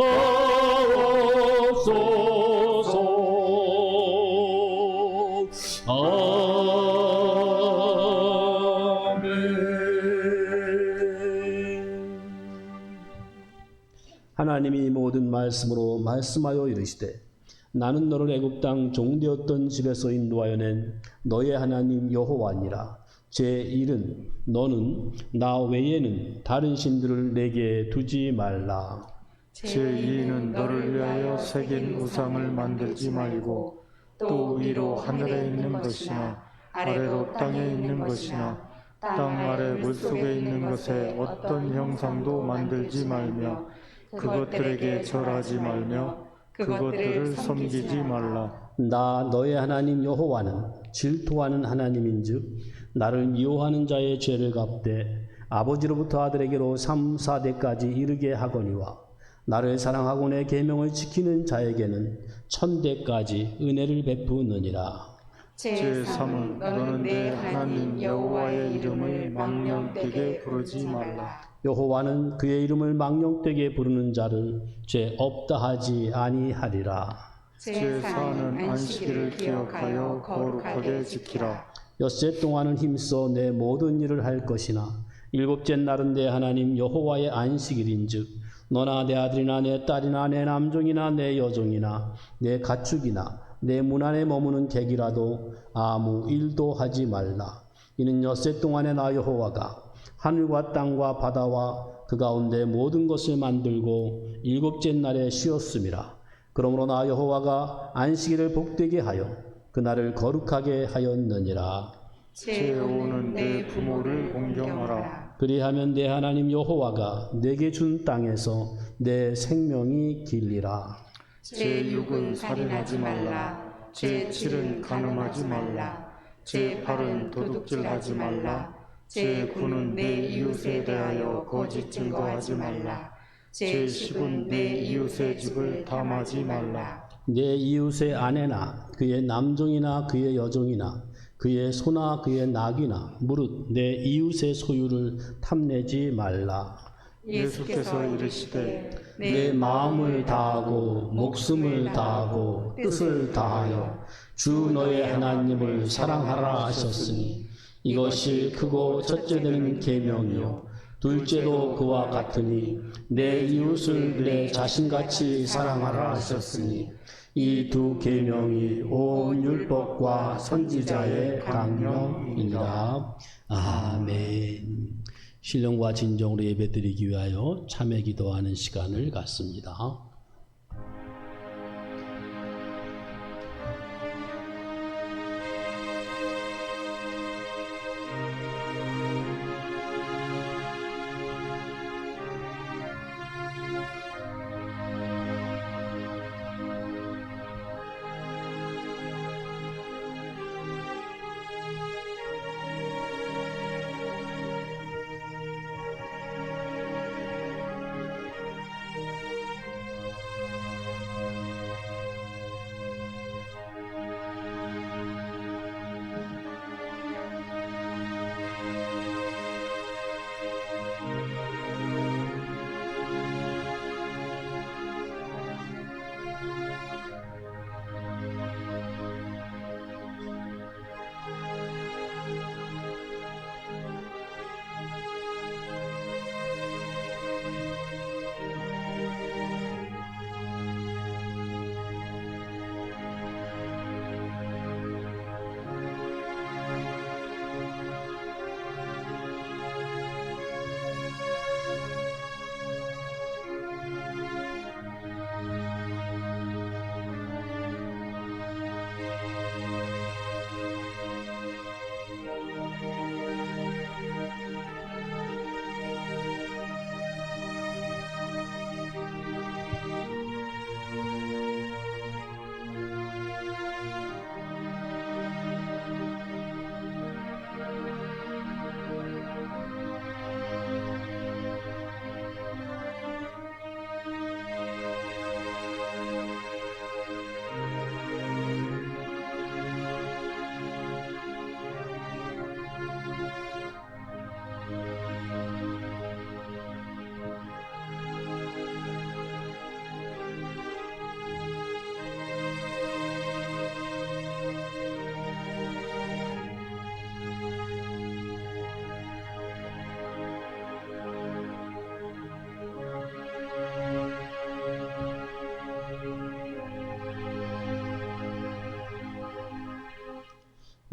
하옵소서. 하나님이 모든 말씀으로 말씀하여 이르시되 나는 너를 애굽 땅 종되었던 집에서 인도하여 낸 너의 하나님 여호와니라. 제 1은 너는 나 외에는 다른 신들을 내게 두지 말라. 제 2는 너를 위하여 새긴 우상을 만들지 말고 또 위로 하늘에 있는 것이나 아래로 땅에 있는 것이나 땅 아래 물속에 있는 것에 어떤 형상도 만들지 말며 그것들에게 절하지 말며 그것들을 섬기지 말라. 나 너의 하나님 여호와는 질투하는 하나님인즉 나를 미워하는 자의 죄를 갚되 아버지로부터 아들에게로 3, 4대까지 이르게 하거니와 나를 사랑하고 내 계명을 지키는 자에게는 1000대까지 은혜를 베푸느니라. 제 3은 너는 내 하나님 여호와의 이름을 망령되게 부르지 말라. 여호와는 그의 이름을 망령되게 부르는 자를 죄 없다 하지 아니하리라. 제 4는 안식일을 기억하여 거룩하게 지키라. 엿새 동안은 힘써 내 모든 일을 할 것이나 일곱째 날은 내 하나님 여호와의 안식일인즉 너나 내 아들이나 내 딸이나 내 남종이나 내 여종이나 내 가축이나 내 문 안에 머무는 객이라도 아무 일도 하지 말라. 이는 엿새 동안에 나 여호와가 하늘과 땅과 바다와 그 가운데 모든 것을 만들고 일곱째 날에 쉬었음이라. 그러므로 나 여호와가 안식일을 복되게 하여 그날을 거룩하게 하였느니라. 제 5는 내 부모를 공경하라. 그리하면 내 하나님 여호와가 내게 준 땅에서 내 생명이 길리라. 제 6은 살인하지 말라. 제 7은 간음하지 말라. 제 8은 도둑질하지 말라. 제 9는 내 이웃에 대하여 거짓 증거하지 말라. 제 10은 내 이웃의 집을 탐하지 말라. 내 이웃의 아내나 그의 남종이나 그의 여종이나 그의 소나 그의 낙이나 무릇 내 이웃의 소유를 탐내지 말라. 예수께서 이르시되 내 마음을 다하고 목숨을 다하고 뜻을 다하여 주 너의 하나님을 사랑하라 하셨으니 이것이 크고 첫째 되는 계명이요 둘째도 그와 같으니 내 이웃을 내 자신같이 사랑하라 하셨으니 이 두 계명이 온 율법과 선지자의 강령이니라. 아멘. 신령과 진정으로 예배드리기 위하여 참회 기도하는 시간을 갖습니다.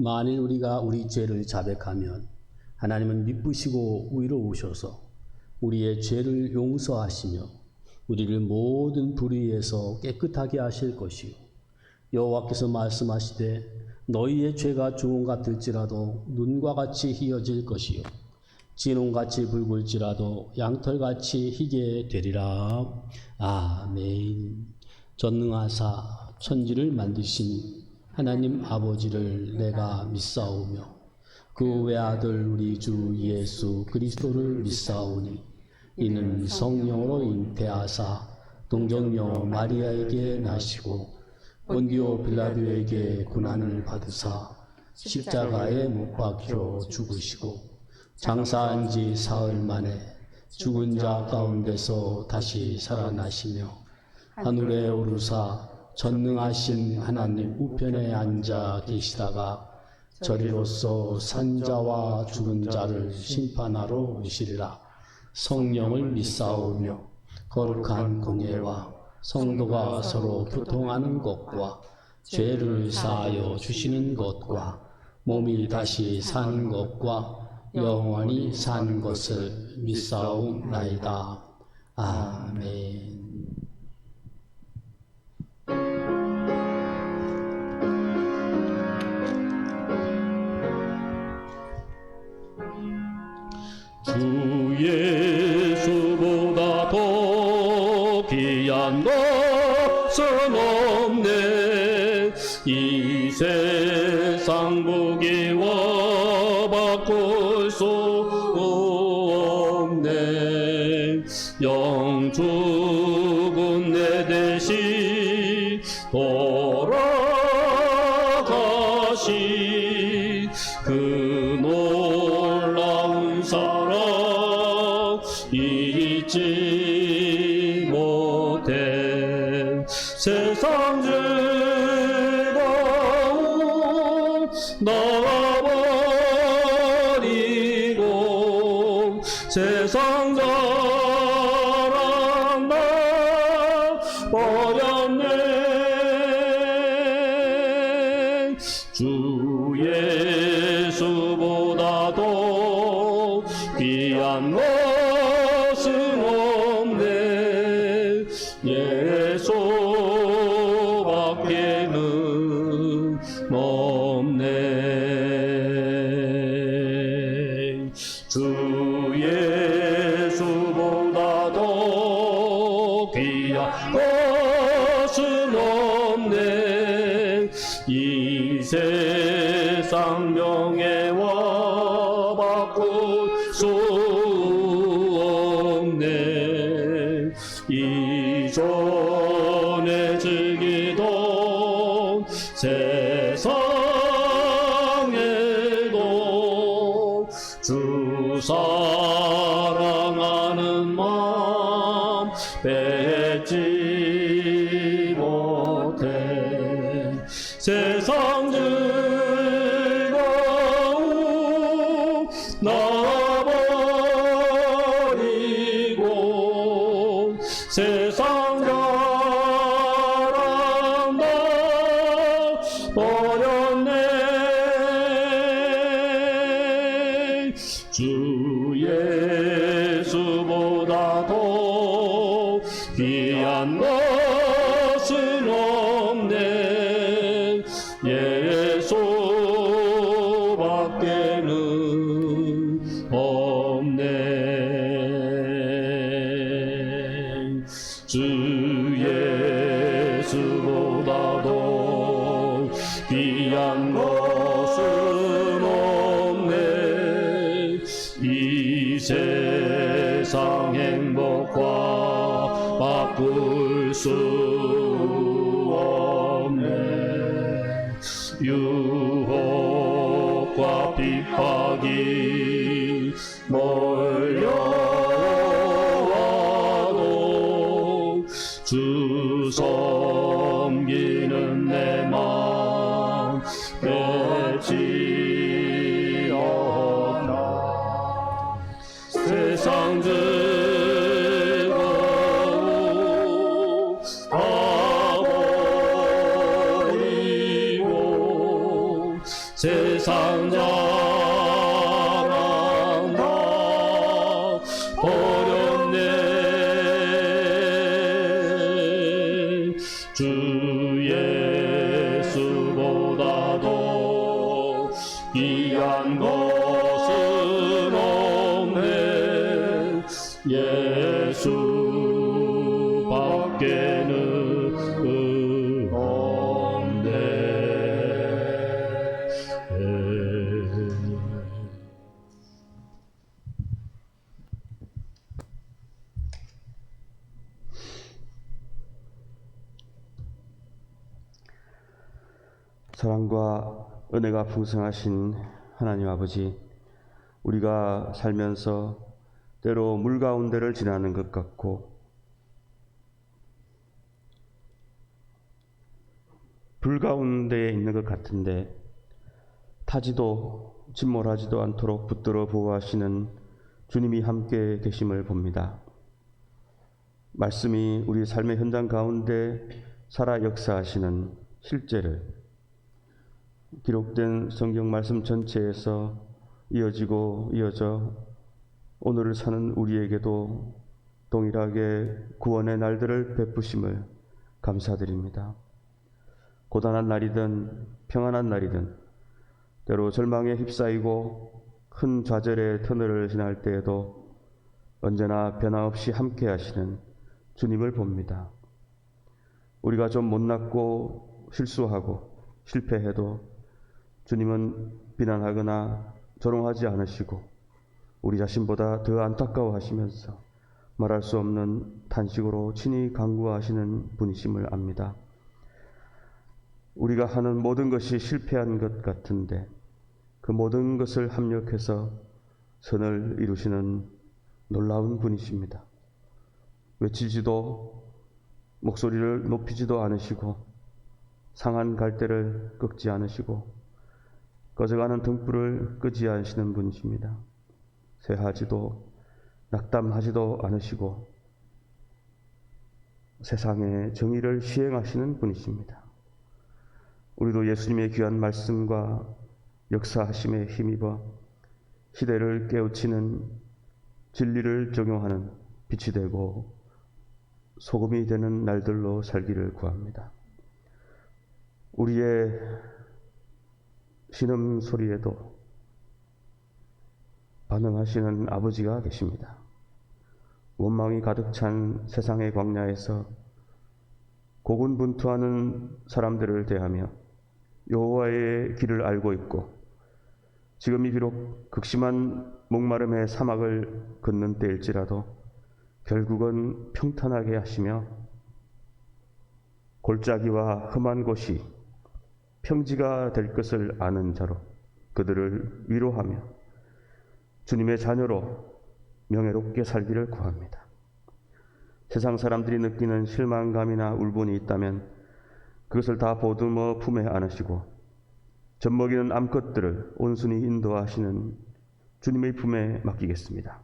만일 우리가 우리 죄를 자백하면 하나님은 미쁘시고 의로우셔서 우리의 죄를 용서하시며 우리를 모든 불의에서 깨끗하게 하실 것이요 여호와께서 말씀하시되 너희의 죄가 주홍 같을지라도 눈과 같이 희어질 것이요 진홍같이 붉을지라도 양털같이 희게 되리라. 아멘. 전능하사 천지를 만드신 하나님 아버지를 내가 믿사오며 그 외아들 우리 주 예수 그리스도를 믿사오니 이는 성령으로 잉태하사 동정녀 마리아에게 나시고 본디오 빌라도에게 고난을 받으사 십자가에 못 박혀 죽으시고 장사한 지 사흘 만에 죽은 자 가운데서 다시 살아나시며 하늘에 오르사 전능하신 하나님 우편에 앉아 계시다가 저리로서 산자와 죽은 자를 심판하러 오시리라. 성령을 믿사오며 거룩한 공예와 성도가 서로 교통하는 것과 죄를 사하여 주시는 것과 몸이 다시 사는 것과 영원히 사는 것을 믿사옵나이다. 아멘. 주 예수보다 더 귀한 것은 없네. 이 세상 무기와 바꿀 수 없네. 영 죽은 내 대신 돌아가신 그 놀라운 사랑 잊지 못해. 세상 즐거움 나와버리고 세상 자랑 나버렸네. 주 예수보다도 귀한 것은 없네. 예수밖에는 없네. 주 예수보다도 귀한 것은 없네. 이 세상 명예와 바꿀 수 없네. 이전에 즐기던 세상에도 주 사랑하는 마음 뺏지 못해. 세상 즐거움 나버리고 세상 자랑 나버렸네. 주 예수보다도 귀한 것은 없네. 예수밖에는 없네. 주 예수보다도 귀한 것은 없네. 이 세상 행복과 바꿀 수 없네. 유혹과 핍박이 몰려와도 주 섬기는 내 맘 뺏지 않아. 세상 즐거움 다 버리고 세상 자랑 다 버렸네. 주 예수보다도 귀한 것은 없네. 예수밖에는 없네. 사랑과 은혜가 풍성하신 하나님 아버지, 우리가 살면서 때로 물 가운데를 지나는 것 같고 불 가운데에 있는 것 같은데 타지도 침몰하지도 않도록 붙들어 보호하시는 주님이 함께 계심을 봅니다. 말씀이 우리 삶의 현장 가운데 살아 역사하시는 실제를 기록된 성경 말씀 전체에서 이어지고 이어져 오늘을 사는 우리에게도 동일하게 구원의 날들을 베푸심을 감사드립니다. 고단한 날이든 평안한 날이든 때로 절망에 휩싸이고 큰 좌절의 터널을 지날 때에도 언제나 변함없이 함께 하시는 주님을 봅니다. 우리가 좀 못났고 실수하고 실패해도 주님은 비난하거나 조롱하지 않으시고 우리 자신보다 더 안타까워하시면서 말할 수 없는 탄식으로 친히 간구하시는 분이심을 압니다. 우리가 하는 모든 것이 실패한 것 같은데 그 모든 것을 합력해서 선을 이루시는 놀라운 분이십니다. 외치지도 목소리를 높이지도 않으시고 상한 갈대를 꺾지 않으시고 꺼져가는 등불을 끄지 않으시는 분이십니다. 쇠하지도 낙담하지도 않으시고 세상의 정의를 시행하시는 분이십니다. 우리도 예수님의 귀한 말씀과 역사하심에 힘입어 시대를 깨우치는 진리를 적용하는 빛이 되고 소금이 되는 날들로 살기를 구합니다. 우리의 신음소리에도 반응하시는 아버지가 계십니다. 원망이 가득 찬 세상의 광야에서 고군분투하는 사람들을 대하며 여호와의 길을 알고 있고 지금이 비록 극심한 목마름의 사막을 걷는 때일지라도 결국은 평탄하게 하시며 골짜기와 험한 곳이 평지가 될 것을 아는 자로 그들을 위로하며 주님의 자녀로 명예롭게 살기를 구합니다. 세상 사람들이 느끼는 실망감이나 울분이 있다면 그것을 다 보듬어 품에 안으시고 젖먹이는 암컷들을 온순히 인도하시는 주님의 품에 맡기겠습니다.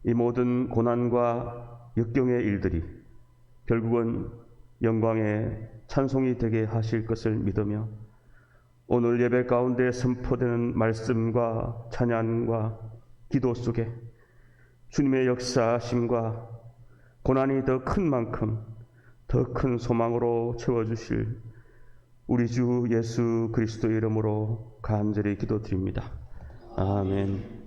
이 모든 고난과 역경의 일들이 결국은 영광의 찬송이 되게 하실 것을 믿으며 오늘 예배 가운데 선포되는 말씀과 찬양과 기도 속에 주님의 역사하심과 고난이 더 큰 만큼 더 큰 소망으로 채워주실 우리 주 예수 그리스도의 이름으로 간절히 기도드립니다. 아멘.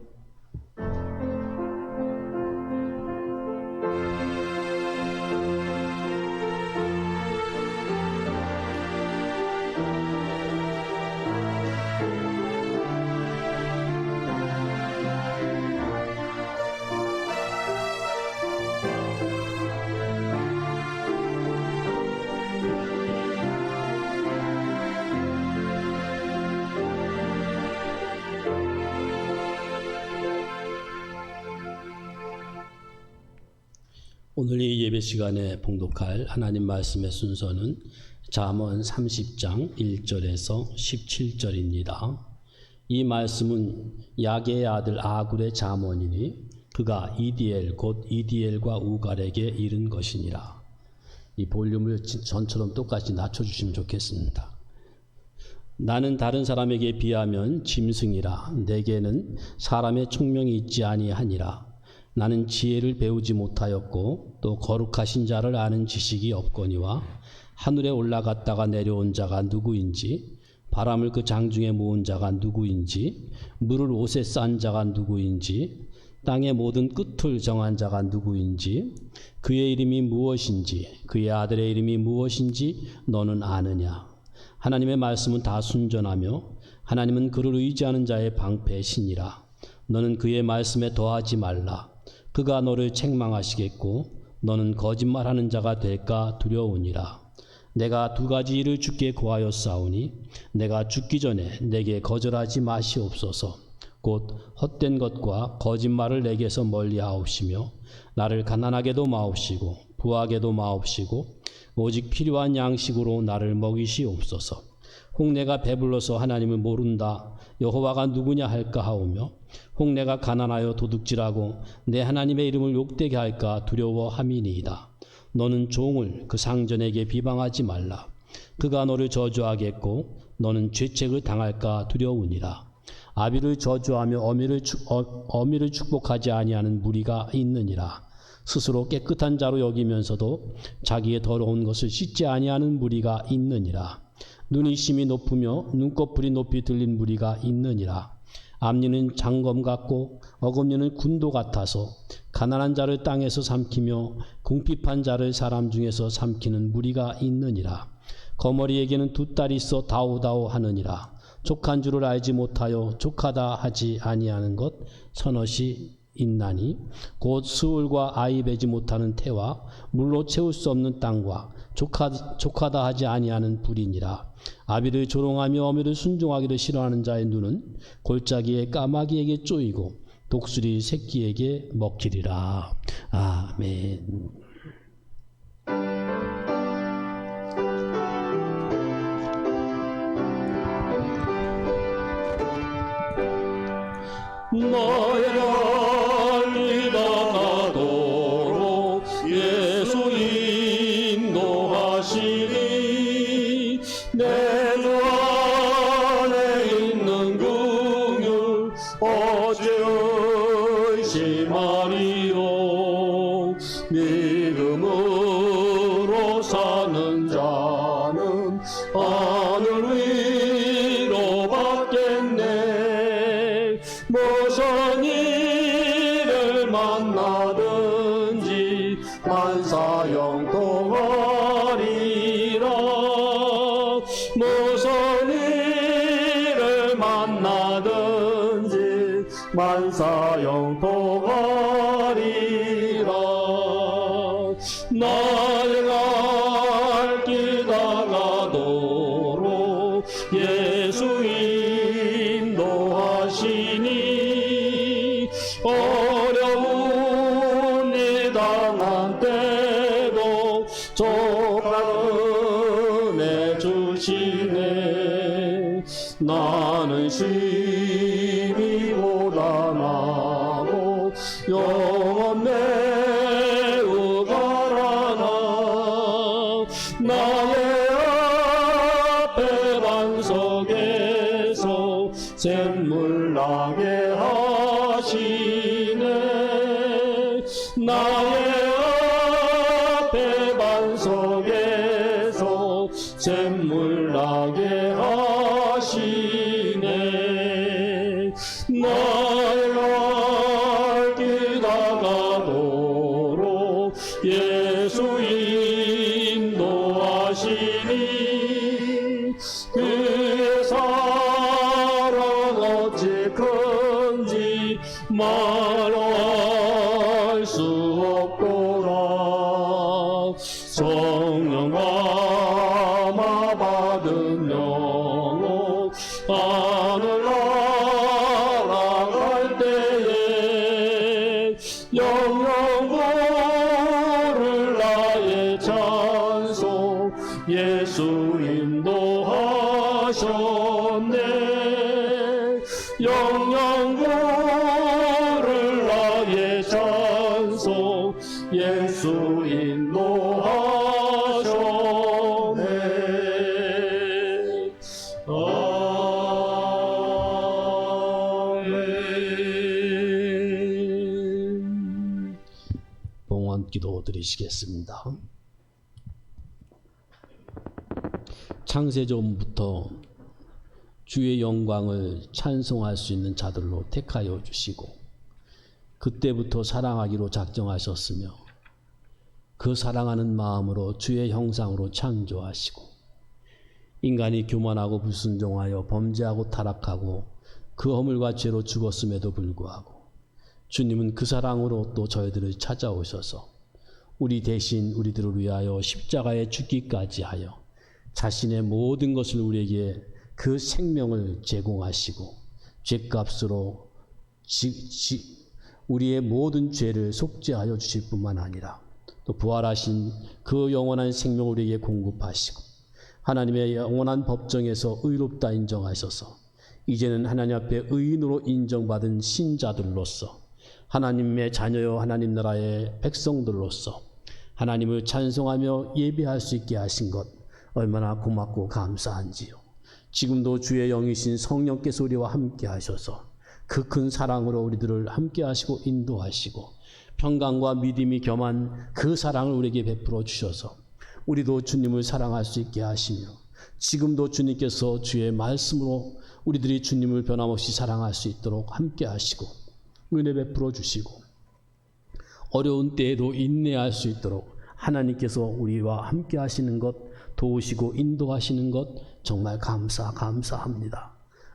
오늘 이 예배 시간에 봉독할 하나님 말씀의 순서는 잠언 30장 1절에서 17절입니다. 이 말씀은 야게의 아들 아굴의 잠언이니 그가 이디엘 곧 이디엘과 우갈에게 이른 것이니라. 이 볼륨을 전처럼 똑같이 낮춰주시면 좋겠습니다. 나는 다른 사람에게 비하면 짐승이라 내게는 사람의 총명이 있지 아니하니라. 나는 지혜를 배우지 못하였고 또 거룩하신 자를 아는 지식이 없거니와 하늘에 올라갔다가 내려온 자가 누구인지 바람을 그 장중에 모은 자가 누구인지 물을 옷에 싼 자가 누구인지 땅의 모든 끝을 정한 자가 누구인지 그의 이름이 무엇인지 그의 아들의 이름이 무엇인지 너는 아느냐. 하나님의 말씀은 다 순전하며 하나님은 그를 의지하는 자의 방패의 신이라. 너는 그의 말씀에 더하지 말라. 그가 너를 책망하시겠고 너는 거짓말하는 자가 될까 두려우니라. 내가 두 가지 일을 주께 구하였사오니 내가 죽기 전에 내게 거절하지 마시옵소서. 곧 헛된 것과 거짓말을 내게서 멀리하옵시며 나를 가난하게도 마옵시고 부하게도 마옵시고 오직 필요한 양식으로 나를 먹이시옵소서. 혹 내가 배불러서 하나님을 모른다 여호와가 누구냐 할까 하오며 혹 내가 가난하여 도둑질하고 내 하나님의 이름을 욕되게 할까 두려워함이니이다. 너는 종을 그 상전에게 비방하지 말라. 그가 너를 저주하겠고 너는 죄책을 당할까 두려우니라. 아비를 저주하며 어미를 축복하지 아니하는 무리가 있느니라. 스스로 깨끗한 자로 여기면서도 자기의 더러운 것을 씻지 아니하는 무리가 있느니라. 눈이 심히 높으며 눈꺼풀이 높이 들린 무리가 있느니라. 앞니는 장검 같고 어금니는 군도 같아서 가난한 자를 땅에서 삼키며 궁핍한 자를 사람 중에서 삼키는 무리가 있느니라. 거머리에게는 두 딸이 있어 다오다오 하느니라. 족한 줄을 알지 못하여 족하다 하지 아니하는 것 서너시 있나니 곧 스울과 아이 베지 못하는 태와 물로 채울 수 없는 땅과 족하다 하지 아니하는 불이니라. 아비를 조롱하며 어미를 순종하기를 싫어하는 자의 눈은 골짜기에 까마귀에게 쪼이고 독수리 새끼에게 먹히리라. 아멘. 너의 갈 기다가도록 예수 인도하시니 내 주 안에 있는 긍휼 어찌 의심하리요. 믿음으로 사는 자는 하늘 위로 받겠네. 무슨 일을 만나든지 만사형통하리라. 무슨 일을 만나든지 만사형통하리라. 나의 갈 길 다가도록 예수 인도하시니 어려운 일 당한 때도 족하은혜 주시네. 나는 심히 고단하고 영원 매우 가라나. 나의 앞에 반석에서 샘물 나게 하시네. 나의 앞에 반석에서 샘물 나게 하시네. 나의 갈 길 다가도록 예수 인도하시니 그의 사랑 어찌 큰지 말할 수 없도다. 성령 감화 받은 영혼 하늘 날아갈 때에 영영 부를 나의 찬송 예수 인도하셨네. 영영 부를 나의 찬송 예수 인도하셨네. 되시겠습니다. 창세전부터 주의 영광을 찬송할 수 있는 자들로 택하여 주시고 그때부터 사랑하기로 작정하셨으며 그 사랑하는 마음으로 주의 형상으로 창조하시고 인간이 교만하고 불순종하여 범죄하고 타락하고 그 허물과 죄로 죽었음에도 불구하고 주님은 그 사랑으로 또 저희들을 찾아오셔서 우리 대신 우리들을 위하여 십자가에 죽기까지 하여 자신의 모든 것을 우리에게 그 생명을 제공하시고 죄값으로 우리의 모든 죄를 속죄하여 주실 뿐만 아니라 또 부활하신 그 영원한 생명을 우리에게 공급하시고 하나님의 영원한 법정에서 의롭다 인정하셔서 이제는 하나님 앞에 의인으로 인정받은 신자들로서 하나님의 자녀요 하나님 나라의 백성들로서 하나님을 찬송하며 예배할 수 있게 하신 것 얼마나 고맙고 감사한지요. 지금도 주의 영이신 성령께서 우리와 함께 하셔서 그 큰 사랑으로 우리들을 함께 하시고 인도하시고 평강과 믿음이 겸한 그 사랑을 우리에게 베풀어 주셔서 우리도 주님을 사랑할 수 있게 하시며 지금도 주님께서 주의 말씀으로 우리들이 주님을 변함없이 사랑할 수 있도록 함께 하시고 은혜 베풀어 주시고 어려운 때에도 인내할 수 있도록 하나님께서 우리와 함께 하시는 것 도우시고 인도하시는 것 정말 감사합니다.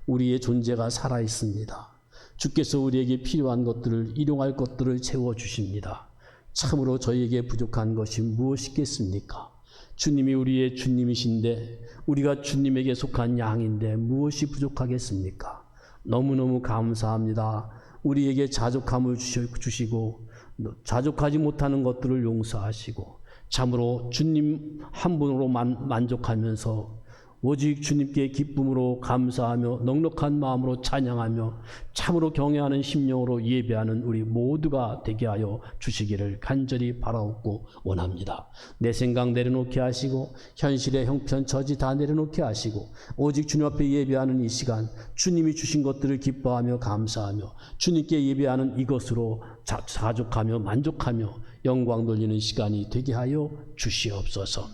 우리의 존재가 살아있습니다. 주께서 우리에게 필요한 것들을 일용할 것들을 채워주십니다. 참으로 저희에게 부족한 것이 무엇이겠습니까? 주님이 우리의 주님이신데 우리가 주님에게 속한 양인데 무엇이 부족하겠습니까? 너무너무 감사합니다. 우리에게 자족함을 주시고 자족하지 못하는 것들을 용서하시고 참으로 주님 한 분으로 만족하면서 오직 주님께 기쁨으로 감사하며 넉넉한 마음으로 찬양하며 참으로 경외하는 심령으로 예배하는 우리 모두가 되게 하여 주시기를 간절히 바라옵고 원합니다. 내 생각 내려놓게 하시고 현실의 형편 처지 다 내려놓게 하시고 오직 주님 앞에 예배하는 이 시간 주님이 주신 것들을 기뻐하며 감사하며 주님께 예배하는 이것으로 자족하며 만족하며 영광 돌리는 시간이 되게 하여 주시옵소서.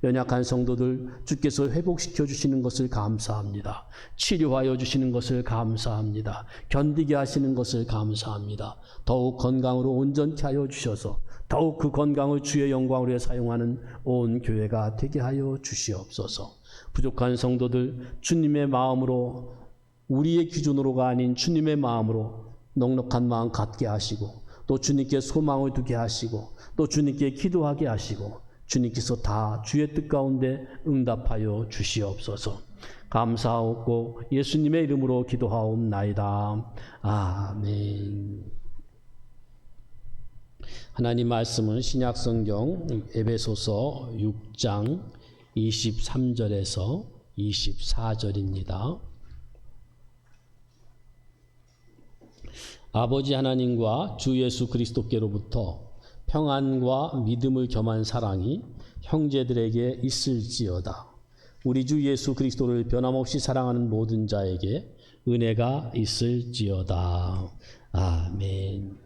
연약한 성도들 주께서 회복시켜 주시는 것을 감사합니다. 치료하여 주시는 것을 감사합니다. 견디게 하시는 것을 감사합니다. 더욱 건강으로 온전케 하여 주셔서 더욱 그 건강을 주의 영광으로 사용하는 온 교회가 되게 하여 주시옵소서. 부족한 성도들 주님의 마음으로 우리의 기준으로가 아닌 주님의 마음으로 넉넉한 마음 갖게 하시고 또 주님께 소망을 두게 하시고 또 주님께 기도하게 하시고 주님께서 다 주의 뜻 가운데 응답하여 주시옵소서. 감사하옵고 예수님의 이름으로 기도하옵나이다. 아멘. 하나님 말씀은 신약성경 에베소서 6장 23절에서 24절입니다. 아버지 하나님과 주 예수 그리스도께로부터 평안과 믿음을 겸한 사랑이 형제들에게 있을지어다. 우리 주 예수 그리스도를 변함없이 사랑하는 모든 자에게 은혜가 있을지어다. 아멘.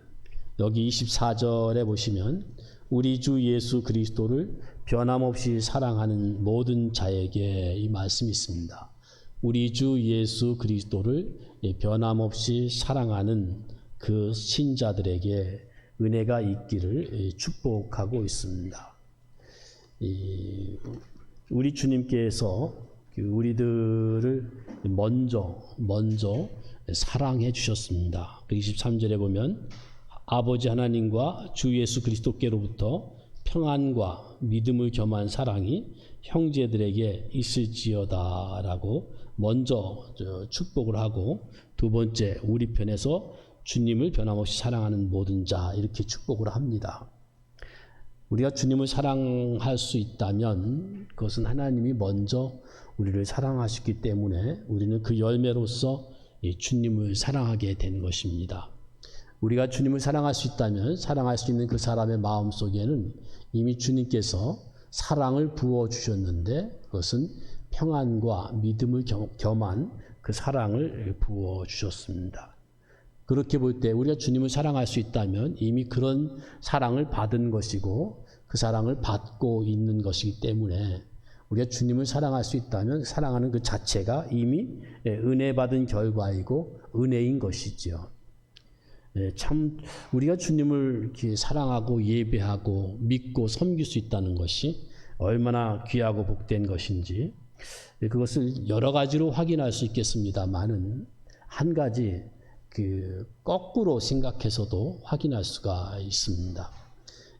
여기 24절에 보시면 우리 주 예수 그리스도를 변함없이 사랑하는 모든 자에게 이 말씀이 있습니다. 우리 주 예수 그리스도를 변함없이 사랑하는 그 신자들에게 은혜가 있기를 축복하고 있습니다. 우리 주님께서 우리들을 먼저 사랑해 주셨습니다. 23절에 보면 아버지 하나님과 주 예수 그리스도께로부터 평안과 믿음을 겸한 사랑이 형제들에게 있을지어다 라고 먼저 축복을 하고 두 번째 우리 편에서 주님을 변함없이 사랑하는 모든 자 이렇게 축복을 합니다. 우리가 주님을 사랑할 수 있다면 그것은 하나님이 먼저 우리를 사랑하셨기 때문에 우리는 그 열매로서 주님을 사랑하게 된 것입니다. 우리가 주님을 사랑할 수 있다면 사랑할 수 있는 그 사람의 마음속에는 이미 주님께서 사랑을 부어주셨는데 그것은 평안과 믿음을 겸한 그 사랑을 부어주셨습니다. 그렇게 볼 때 우리가 주님을 사랑할 수 있다면 이미 그런 사랑을 받은 것이고 그 사랑을 받고 있는 것이기 때문에 우리가 주님을 사랑할 수 있다면 사랑하는 그 자체가 이미 은혜 받은 결과이고 은혜인 것이지요. 참 우리가 주님을 이렇게 사랑하고 예배하고 믿고 섬길 수 있다는 것이 얼마나 귀하고 복된 것인지 그것을 여러 가지로 확인할 수 있겠습니다만은 한 가지 거꾸로 생각해서도 확인할 수가 있습니다.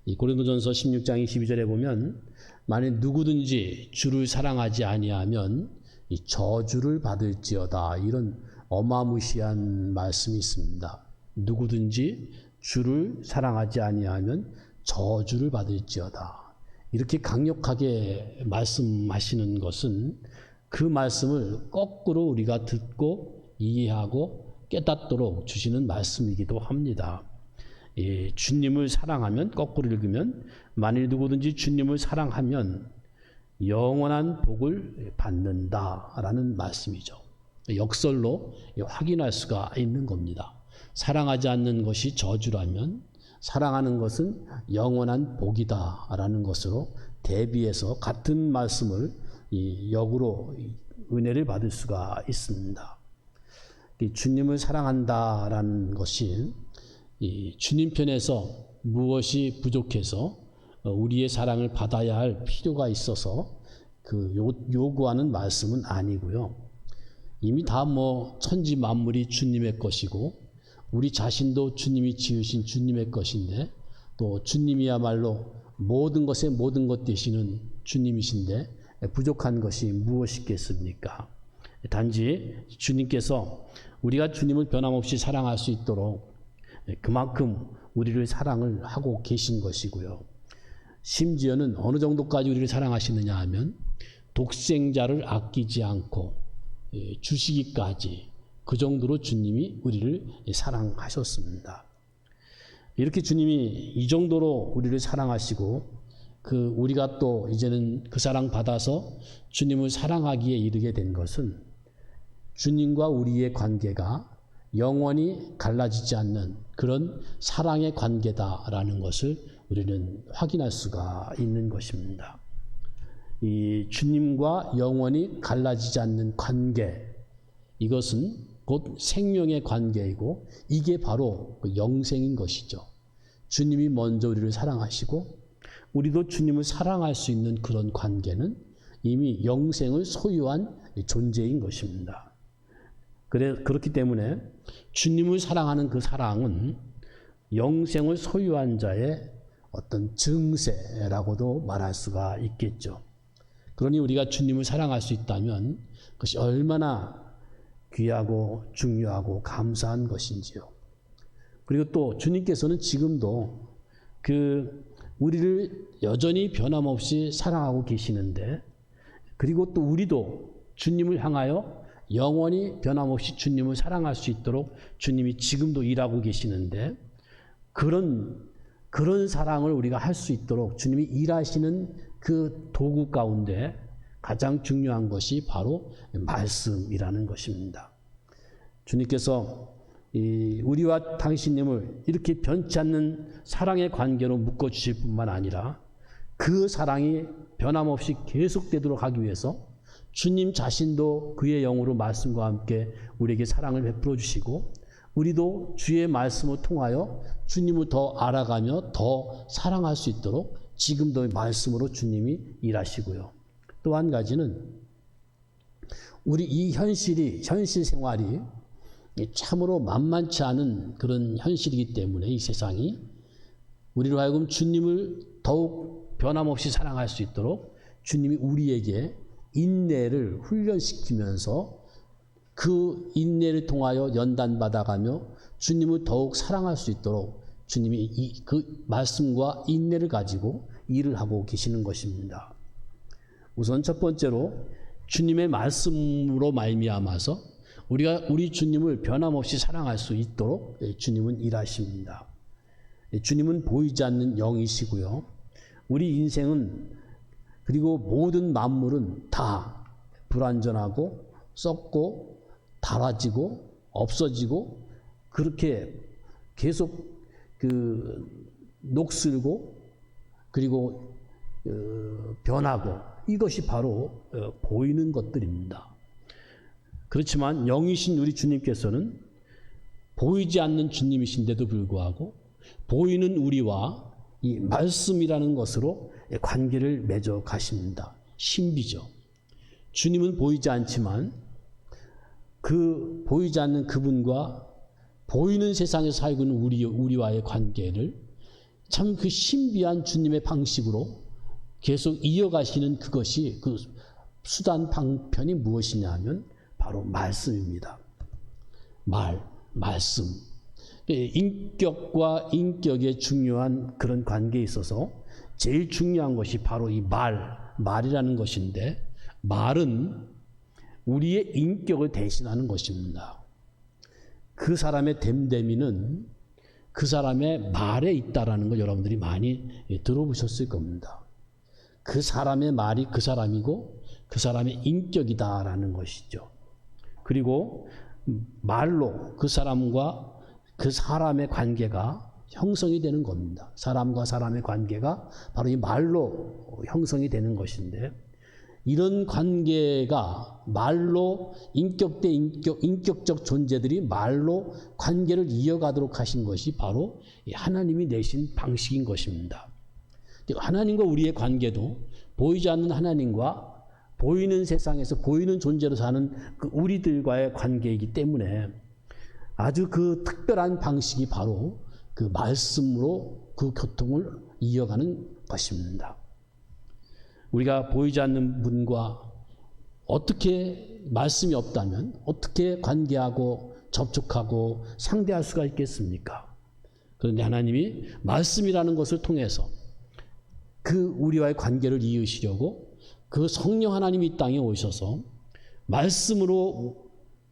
이 고린도전서 16장 22절에 보면 만일 누구든지 주를 사랑하지 아니하면 이 저주를 받을지어다, 이런 어마무시한 말씀이 있습니다. 누구든지 주를 사랑하지 아니하면 저주를 받을지어다, 이렇게 강력하게 말씀하시는 것은 그 말씀을 거꾸로 우리가 듣고 이해하고 깨닫도록 주시는 말씀이기도 합니다. 주님을 사랑하면, 거꾸로 읽으면 만일 누구든지 주님을 사랑하면 영원한 복을 받는다라는 말씀이죠. 역설로 확인할 수가 있는 겁니다. 사랑하지 않는 것이 저주라면 사랑하는 것은 영원한 복이다라는 것으로 대비해서 같은 말씀을 역으로 은혜를 받을 수가 있습니다. 주님을 사랑한다라는 것이 주님 편에서 무엇이 부족해서 우리의 사랑을 받아야 할 필요가 있어서 요구하는 말씀은 아니고요. 이미 다 천지 만물이 주님의 것이고 우리 자신도 주님이 지으신 주님의 것인데, 또 주님이야말로 모든 것의 모든 것 되시는 주님이신데 부족한 것이 무엇이겠습니까? 단지 주님께서 우리가 주님을 변함없이 사랑할 수 있도록 그만큼 우리를 사랑을 하고 계신 것이고요. 심지어는 어느 정도까지 우리를 사랑하시느냐 하면 독생자를 아끼지 않고 주시기까지, 그 정도로 주님이 우리를 사랑하셨습니다. 이렇게 주님이 이 정도로 우리를 사랑하시고 우리가 또 이제는 그 사랑 받아서 주님을 사랑하기에 이르게 된 것은 주님과 우리의 관계가 영원히 갈라지지 않는 그런 사랑의 관계다라는 것을 우리는 확인할 수가 있는 것입니다. 이 주님과 영원히 갈라지지 않는 관계, 이것은 곧 생명의 관계이고 이게 바로 영생인 것이죠. 주님이 먼저 우리를 사랑하시고 우리도 주님을 사랑할 수 있는 그런 관계는 이미 영생을 소유한 존재인 것입니다. 그렇기 때문에 주님을 사랑하는 그 사랑은 영생을 소유한 자의 어떤 증세라고도 말할 수가 있겠죠. 그러니 우리가 주님을 사랑할 수 있다면 그것이 얼마나 귀하고 중요하고 감사한 것인지요. 그리고 또 주님께서는 지금도 우리를 여전히 변함없이 사랑하고 계시는데, 그리고 또 우리도 주님을 향하여 영원히 변함없이 주님을 사랑할 수 있도록 주님이 지금도 일하고 계시는데, 그런 사랑을 우리가 할 수 있도록 주님이 일하시는 그 도구 가운데 가장 중요한 것이 바로 말씀이라는 것입니다. 주님께서 우리와 당신님을 이렇게 변치 않는 사랑의 관계로 묶어주실 뿐만 아니라 그 사랑이 변함없이 계속되도록 하기 위해서 주님 자신도 그의 영으로 말씀과 함께 우리에게 사랑을 베풀어 주시고, 우리도 주의 말씀을 통하여 주님을 더 알아가며 더 사랑할 수 있도록 지금도 말씀으로 주님이 일하시고요. 또 한 가지는 우리 이 현실 생활이 참으로 만만치 않은 그런 현실이기 때문에 이 세상이 우리로 하여금 주님을 더욱 변함없이 사랑할 수 있도록 주님이 우리에게 인내를 훈련시키면서 그 인내를 통하여 연단받아가며 주님을 더욱 사랑할 수 있도록 주님이 그 말씀과 인내를 가지고 일을 하고 계시는 것입니다. 우선 첫 번째로 주님의 말씀으로 말미암아서 우리가 우리 주님을 변함없이 사랑할 수 있도록 주님은 일하십니다. 주님은 보이지 않는 영이시고요. 우리 인생은, 그리고 모든 만물은 다 불완전하고 썩고 닳아지고 없어지고 그렇게 계속 녹슬고 그리고 변하고 이것이 바로 보이는 것들입니다. 그렇지만 영이신 우리 주님께서는 보이지 않는 주님이신데도 불구하고 보이는 우리와 이 말씀이라는 것으로 관계를 맺어 가십니다. 신비죠. 주님은 보이지 않지만 그 보이지 않는 그분과 보이는 세상에서 살고 있는 우리와의 관계를 참 그 신비한 주님의 방식으로 계속 이어가시는 그것이 그 수단 방편이 무엇이냐 하면 바로 말씀입니다. 말씀. 인격과 인격의 중요한 그런 관계에 있어서 제일 중요한 것이 바로 이 말이라는 것인데, 말은 우리의 인격을 대신하는 것입니다. 그 사람의 됨됨이는 그 사람의 말에 있다라는 걸 여러분들이 많이 들어보셨을 겁니다. 그 사람의 말이 그 사람이고 그 사람의 인격이다라는 것이죠. 그리고 말로 그 사람과 그 사람의 관계가 형성이 되는 겁니다. 사람과 사람의 관계가 바로 이 말로 형성이 되는 것인데, 이런 관계가 말로 인격 대 인격적 존재들이 말로 관계를 이어가도록 하신 것이 바로 하나님이 내신 방식인 것입니다. 하나님과 우리의 관계도 보이지 않는 하나님과 보이는 세상에서 보이는 존재로 사는 그 우리들과의 관계이기 때문에 아주 그 특별한 방식이 바로 그 말씀으로 그 교통을 이어가는 것입니다. 우리가 보이지 않는 분과 어떻게 말씀이 없다면 어떻게 관계하고 접촉하고 상대할 수가 있겠습니까? 그런데 하나님이 말씀이라는 것을 통해서 그 우리와의 관계를 이으시려고 그 성령 하나님이 이 땅에 오셔서 말씀으로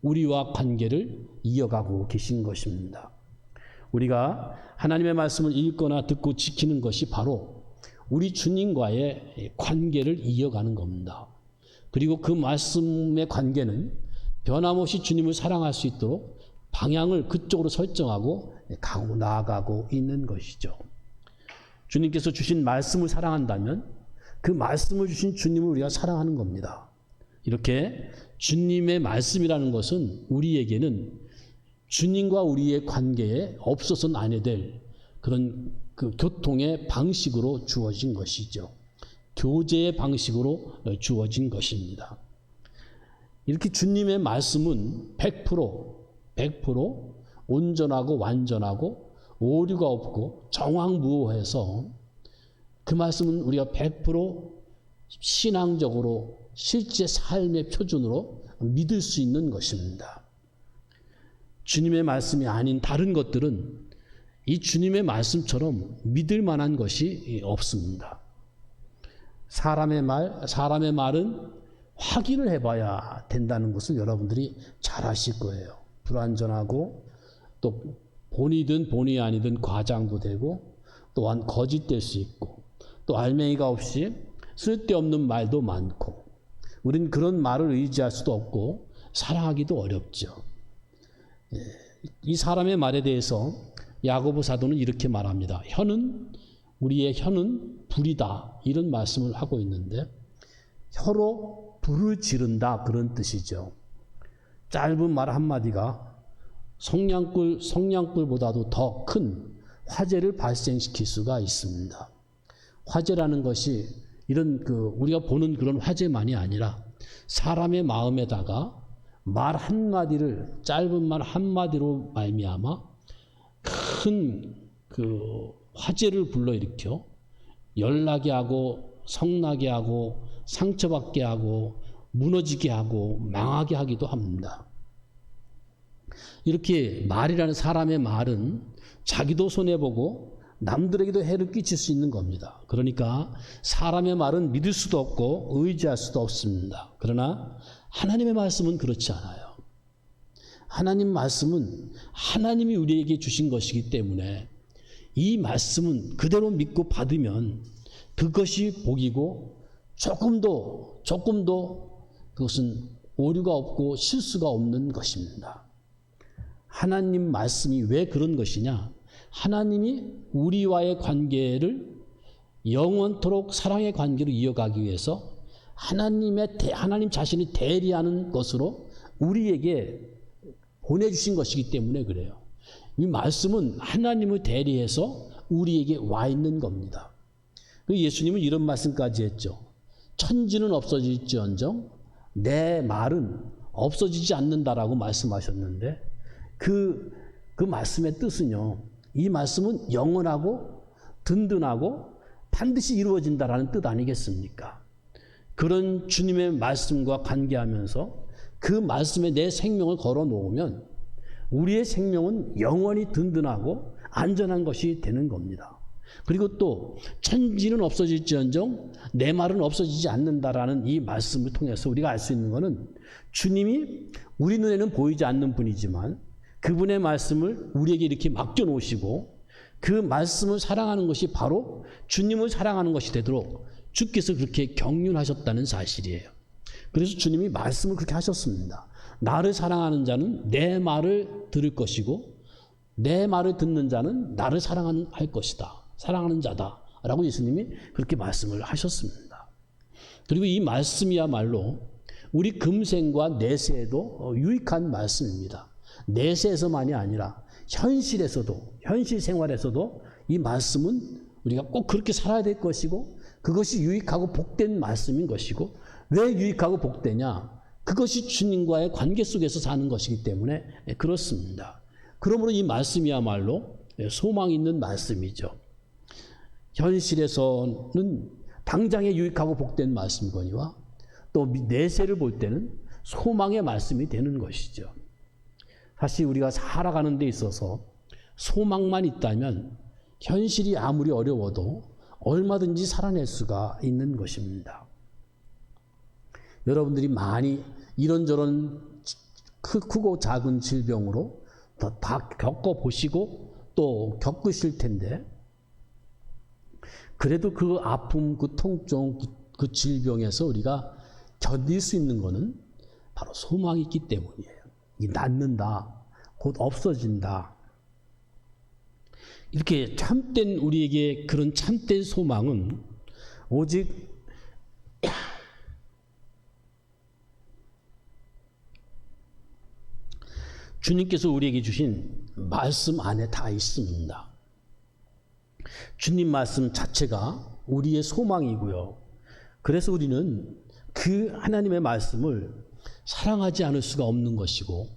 우리와 관계를 이어가고 계신 것입니다. 우리가 하나님의 말씀을 읽거나 듣고 지키는 것이 바로 우리 주님과의 관계를 이어가는 겁니다. 그리고 그 말씀의 관계는 변함없이 주님을 사랑할 수 있도록 방향을 그쪽으로 설정하고 나아가고 있는 것이죠. 주님께서 주신 말씀을 사랑한다면 그 말씀을 주신 주님을 우리가 사랑하는 겁니다. 이렇게 주님의 말씀이라는 것은 우리에게는 주님과 우리의 관계에 없어서는 안 해야 될 그런 그 교통의 방식으로 주어진 것이죠. 교제의 방식으로 주어진 것입니다. 이렇게 주님의 말씀은 100% 온전하고 완전하고 오류가 없고 정황무오해서 그 말씀은 우리가 100% 신앙적으로 실제 삶의 표준으로 믿을 수 있는 것입니다. 주님의 말씀이 아닌 다른 것들은 이 주님의 말씀처럼 믿을 만한 것이 없습니다. 사람의 말은 확인을 해봐야 된다는 것을 여러분들이 잘 아실 거예요. 불완전하고 또 본이든 본이 아니든 과장도 되고 또한 거짓될 수 있고 또 알맹이가 없이 쓸데없는 말도 많고 우린 그런 말을 의지할 수도 없고 사랑하기도 어렵죠. 이 사람의 말에 대해서 야고보 사도는 이렇게 말합니다. 우리의 혀는 불이다 이런 말씀을 하고 있는데 혀로 불을 지른다 그런 뜻이죠. 짧은 말 한마디가 성냥불보다도 더 큰 화재를 발생시킬 수가 있습니다. 화재라는 것이 이런 우리가 보는 그런 화재만이 아니라 사람의 마음에다가 말 한마디를 짧은 말 한마디로 말미암아 큰 화재를 불러일으켜 열나게 하고 성나게 하고 상처받게 하고 무너지게 하고 망하게 하기도 합니다. 이렇게 말이라는 사람의 말은 자기도 손해보고 남들에게도 해를 끼칠 수 있는 겁니다. 그러니까 사람의 말은 믿을 수도 없고 의지할 수도 없습니다. 그러나 하나님의 말씀은 그렇지 않아요. 하나님 말씀은 하나님이 우리에게 주신 것이기 때문에 이 말씀은 그대로 믿고 받으면 그것이 복이고 조금도 그것은 오류가 없고 실수가 없는 것입니다. 하나님 말씀이 왜 그런 것이냐? 하나님이 우리와의 관계를 영원토록 사랑의 관계로 이어가기 위해서 하나님 자신이 대리하는 것으로 우리에게 보내주신 것이기 때문에 그래요. 이 말씀은 하나님을 대리해서 우리에게 와 있는 겁니다. 예수님은 이런 말씀까지 했죠. 천지는 없어질지언정 내 말은 없어지지 않는다라고 말씀하셨는데 그 말씀의 뜻은요. 이 말씀은 영원하고 든든하고 반드시 이루어진다라는 뜻 아니겠습니까? 그런 주님의 말씀과 관계하면서 그 말씀에 내 생명을 걸어 놓으면 우리의 생명은 영원히 든든하고 안전한 것이 되는 겁니다. 그리고 또 천지는 없어질지언정 내 말은 없어지지 않는다라는 이 말씀을 통해서 우리가 알 수 있는 것은 주님이 우리 눈에는 보이지 않는 분이지만 그분의 말씀을 우리에게 이렇게 맡겨놓으시고 그 말씀을 사랑하는 것이 바로 주님을 사랑하는 것이 되도록 주께서 그렇게 경륜하셨다는 사실이에요. 그래서 주님이 말씀을 그렇게 하셨습니다. 나를 사랑하는 자는 내 말을 들을 것이고 내 말을 듣는 자는 나를 사랑할 것이다. 사랑하는 자다. 라고 예수님이 그렇게 말씀을 하셨습니다. 그리고 이 말씀이야말로 우리 금생과 내세에도 유익한 말씀입니다. 내세에서만이 아니라 현실 생활에서도 이 말씀은 우리가 꼭 그렇게 살아야 될 것이고 그것이 유익하고 복된 말씀인 것이고 왜 유익하고 복되냐? 그것이 주님과의 관계 속에서 사는 것이기 때문에 그렇습니다. 그러므로 이 말씀이야말로 소망 있는 말씀이죠. 현실에서는 당장에 유익하고 복된 말씀이거니와 또 내세를 볼 때는 소망의 말씀이 되는 것이죠. 사실 우리가 살아가는 데 있어서 소망만 있다면 현실이 아무리 어려워도 얼마든지 살아낼 수가 있는 것입니다. 여러분들이 많이 이런저런 크고 작은 질병으로 다 겪어보시고 또 겪으실 텐데 그래도 그 아픔, 그 통증, 그 질병에서 우리가 견딜 수 있는 것은 바로 소망이 있기 때문이에요. 이 낫는다, 곧 없어진다. 이렇게 참된 우리에게 그런 참된 소망은 오직 주님께서 우리에게 주신 말씀 안에 다 있습니다. 주님 말씀 자체가 우리의 소망이고요. 그래서 우리는 그 하나님의 말씀을 사랑하지 않을 수가 없는 것이고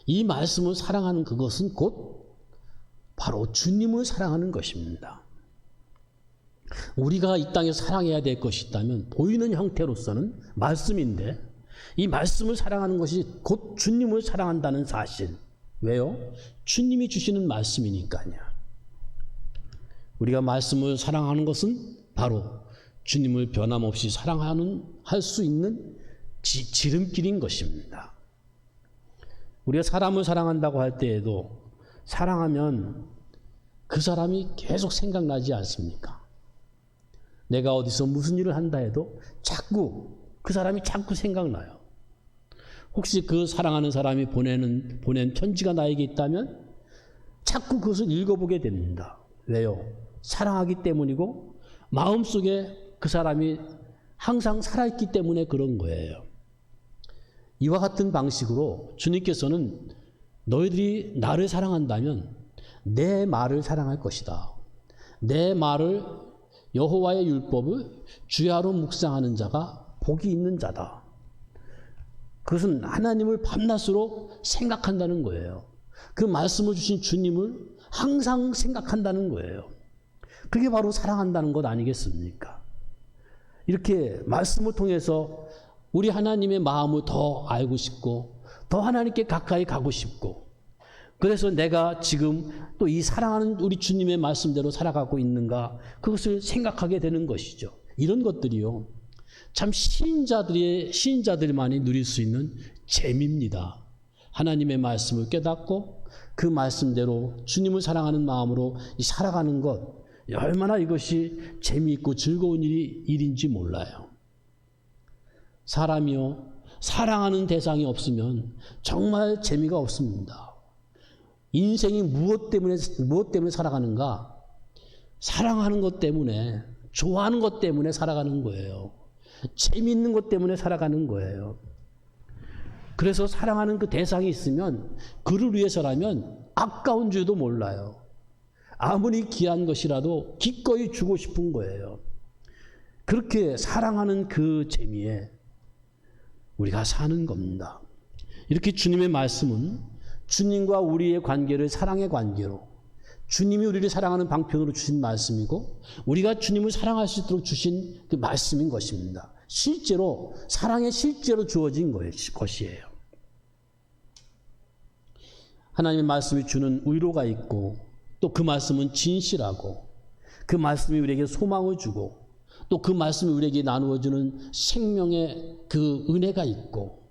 이 말씀을 사랑하는 그것은 곧 바로 주님을 사랑하는 것입니다. 우리가 이 땅에 사랑해야 될 것이 있다면 보이는 형태로서는 말씀인데 이 말씀을 사랑하는 것이 곧 주님을 사랑한다는 사실. 왜요? 주님이 주시는 말씀이니까요. 우리가 말씀을 사랑하는 것은 바로 주님을 변함없이 할 수 있는 지름길인 것입니다. 우리가 사람을 사랑한다고 할 때에도 사랑하면 그 사람이 계속 생각나지 않습니까? 내가 어디서 무슨 일을 한다 해도 그 사람이 자꾸 생각나요. 혹시 그 사랑하는 사람이 보낸 편지가 나에게 있다면 자꾸 그것을 읽어보게 됩니다. 왜요? 사랑하기 때문이고 마음속에 그 사람이 항상 살아있기 때문에 그런 거예요. 이와 같은 방식으로 주님께서는 너희들이 나를 사랑한다면 내 말을 사랑할 것이다. 내 말을 여호와의 율법을 주야로 묵상하는 자가 복이 있는 자다. 그것은 하나님을 밤낮으로 생각한다는 거예요. 그 말씀을 주신 주님을 항상 생각한다는 거예요. 그게 바로 사랑한다는 것 아니겠습니까? 이렇게 말씀을 통해서 우리 하나님의 마음을 더 알고 싶고 더 하나님께 가까이 가고 싶고 그래서 내가 지금 또 이 사랑하는 우리 주님의 말씀대로 살아가고 있는가 그것을 생각하게 되는 것이죠. 이런 것들이요. 참 시인자들만이 누릴 수 있는 재미입니다. 하나님의 말씀을 깨닫고 그 말씀대로 주님을 사랑하는 마음으로 살아가는 것 얼마나 이것이 재미있고 즐거운 일인지 몰라요. 사람이요 사랑하는 대상이 없으면 정말 재미가 없습니다. 인생이 무엇 때문에 살아가는가? 사랑하는 것 때문에 좋아하는 것 때문에 살아가는 거예요. 재미있는 것 때문에 살아가는 거예요. 그래서 사랑하는 그 대상이 있으면 그를 위해서라면 아까운 줄도 몰라요. 아무리 귀한 것이라도 기꺼이 주고 싶은 거예요. 그렇게 사랑하는 그 재미에 우리가 사는 겁니다. 이렇게 주님의 말씀은 주님과 우리의 관계를 사랑의 관계로, 주님이 우리를 사랑하는 방편으로 주신 말씀이고 우리가 주님을 사랑할 수 있도록 주신 그 말씀인 것입니다. 실제로 사랑의 실제로 주어진 것이에요. 하나님의 말씀이 주는 위로가 있고 또 그 말씀은 진실하고 그 말씀이 우리에게 소망을 주고 또 그 말씀이 우리에게 나누어주는 생명의 그 은혜가 있고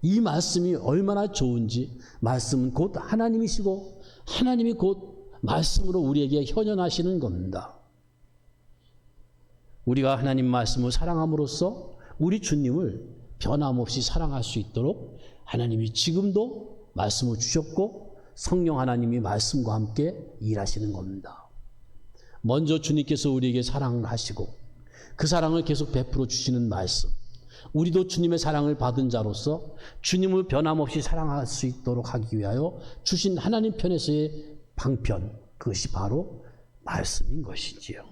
이 말씀이 얼마나 좋은지 말씀은 곧 하나님이시고 하나님이 곧 말씀으로 우리에게 현현하시는 겁니다. 우리가 하나님 말씀을 사랑함으로써 우리 주님을 변함없이 사랑할 수 있도록 하나님이 지금도 말씀을 주셨고 성령 하나님이 말씀과 함께 일하시는 겁니다. 먼저 주님께서 우리에게 사랑을 하시고 그 사랑을 계속 베풀어 주시는 말씀, 우리도 주님의 사랑을 받은 자로서 주님을 변함없이 사랑할 수 있도록 하기 위하여 주신 하나님 편에서의 방편, 그것이 바로 말씀인 것이지요.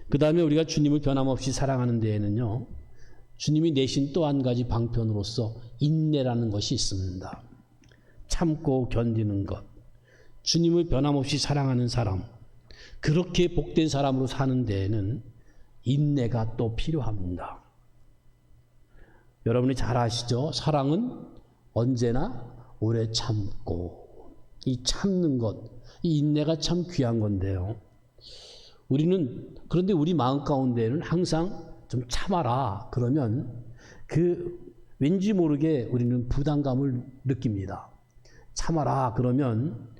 그 다음에 우리가 주님을 변함없이 사랑하는 데에는요, 주님이 내신 또 한 가지 방편으로서 인내라는 것이 있습니다. 참고 견디는 것. 주님을 변함없이 사랑하는 사람, 그렇게 복된 사람으로 사는 데에는 인내가 또 필요합니다. 여러분이 잘 아시죠? 사랑은 언제나 오래 참고, 이 참는 것, 이 인내가 참 귀한 건데요. 그런데 우리 마음 가운데는 항상 좀 참아라 그러면 왠지 모르게 우리는 부담감을 느낍니다. 참아라 그러면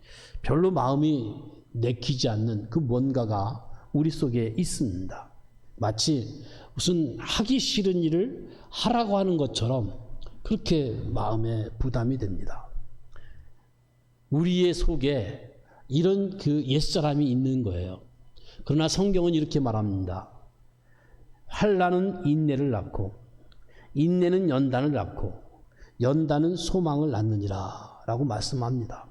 별로 마음이 내키지 않는 그 뭔가가 우리 속에 있습니다. 마치 무슨 하기 싫은 일을 하라고 하는 것처럼 그렇게 마음에 부담이 됩니다. 우리의 속에 이런 그 옛사람이 있는 거예요. 그러나 성경은 이렇게 말합니다. 환난은 인내를 낳고 인내는 연단을 낳고 연단은 소망을 낳느니라 라고 말씀합니다.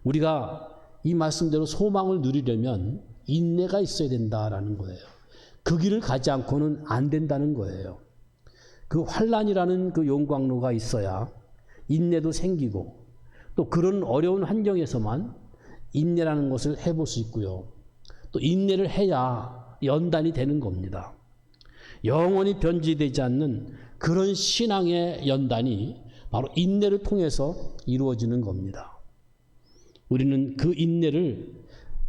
우리가 이 말씀대로 소망을 누리려면 인내가 있어야 된다라는 거예요. 그 길을 가지 않고는 안 된다는 거예요. 그 환난이라는 그 용광로가 있어야 인내도 생기고 또 그런 어려운 환경에서만 인내라는 것을 해볼 수 있고요. 또 인내를 해야 연단이 되는 겁니다. 영원히 변질되지 않는 그런 신앙의 연단이 바로 인내를 통해서 이루어지는 겁니다. 우리는 그 인내를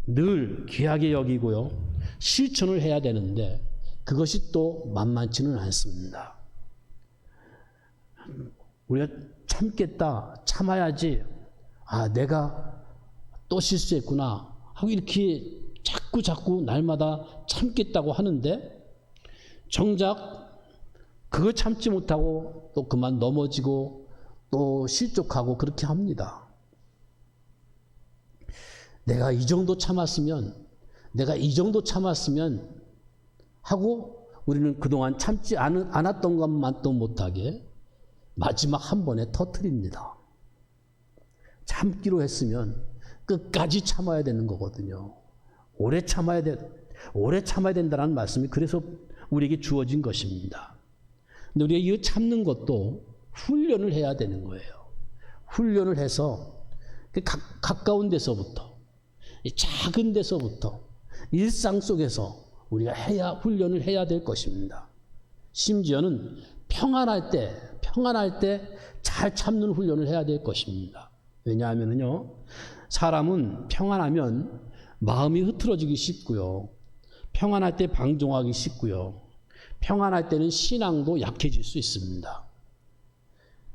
늘 귀하게 여기고요. 실천을 해야 되는데 그것이 또 만만치는 않습니다. 우리가 참겠다, 참아야지, 내가 또 실수했구나 하고 이렇게 자꾸 날마다 참겠다고 하는데 정작 그걸 참지 못하고 또 그만 넘어지고 또 실족하고 그렇게 합니다. 내가 이 정도 참았으면 하고 우리는 그동안 참지 않았던 것만 또 못하게 마지막 한 번에 터뜨립니다. 참기로 했으면 끝까지 참아야 되는 거거든요. 오래 참아야 된다는 말씀이 그래서 우리에게 주어진 것입니다. 근데 우리가 이 참는 것도 훈련을 해야 되는 거예요. 훈련을 해서 가까운 데서부터, 작은 데서부터, 일상 속에서 우리가 훈련을 해야 될 것입니다. 심지어는 평안할 때 잘 참는 훈련을 해야 될 것입니다. 왜냐하면요, 사람은 평안하면 마음이 흐트러지기 쉽고요. 평안할 때 방종하기 쉽고요. 평안할 때는 신앙도 약해질 수 있습니다.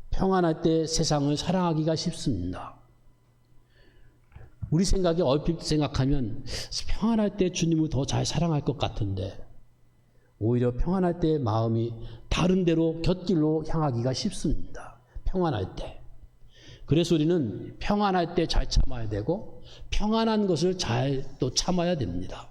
평안할 때 세상을 사랑하기가 쉽습니다. 우리 생각에 얼핏 생각하면 평안할 때 주님을 더 잘 사랑할 것 같은데 오히려 평안할 때 마음이 다른 데로 곁길로 향하기가 쉽습니다. 평안할 때. 그래서 우리는 평안할 때 잘 참아야 되고 평안한 것을 잘 또 참아야 됩니다.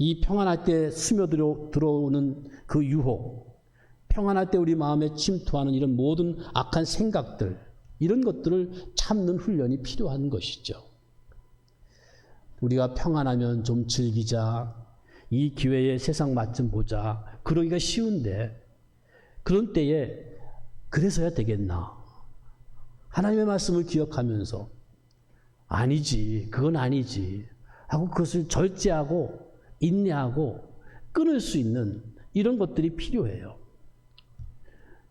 이 평안할 때 스며들어오는 그 유혹, 평안할 때 우리 마음에 침투하는 이런 모든 악한 생각들, 이런 것들을 참는 훈련이 필요한 것이죠. 우리가 평안하면 좀 즐기자, 이 기회에 세상 맛 좀 보자, 그러기가 쉬운데 그런 때에 그래서야 되겠나? 하나님의 말씀을 기억하면서 아니지, 그건 아니지 하고 그것을 절제하고 인내하고 끊을 수 있는 이런 것들이 필요해요.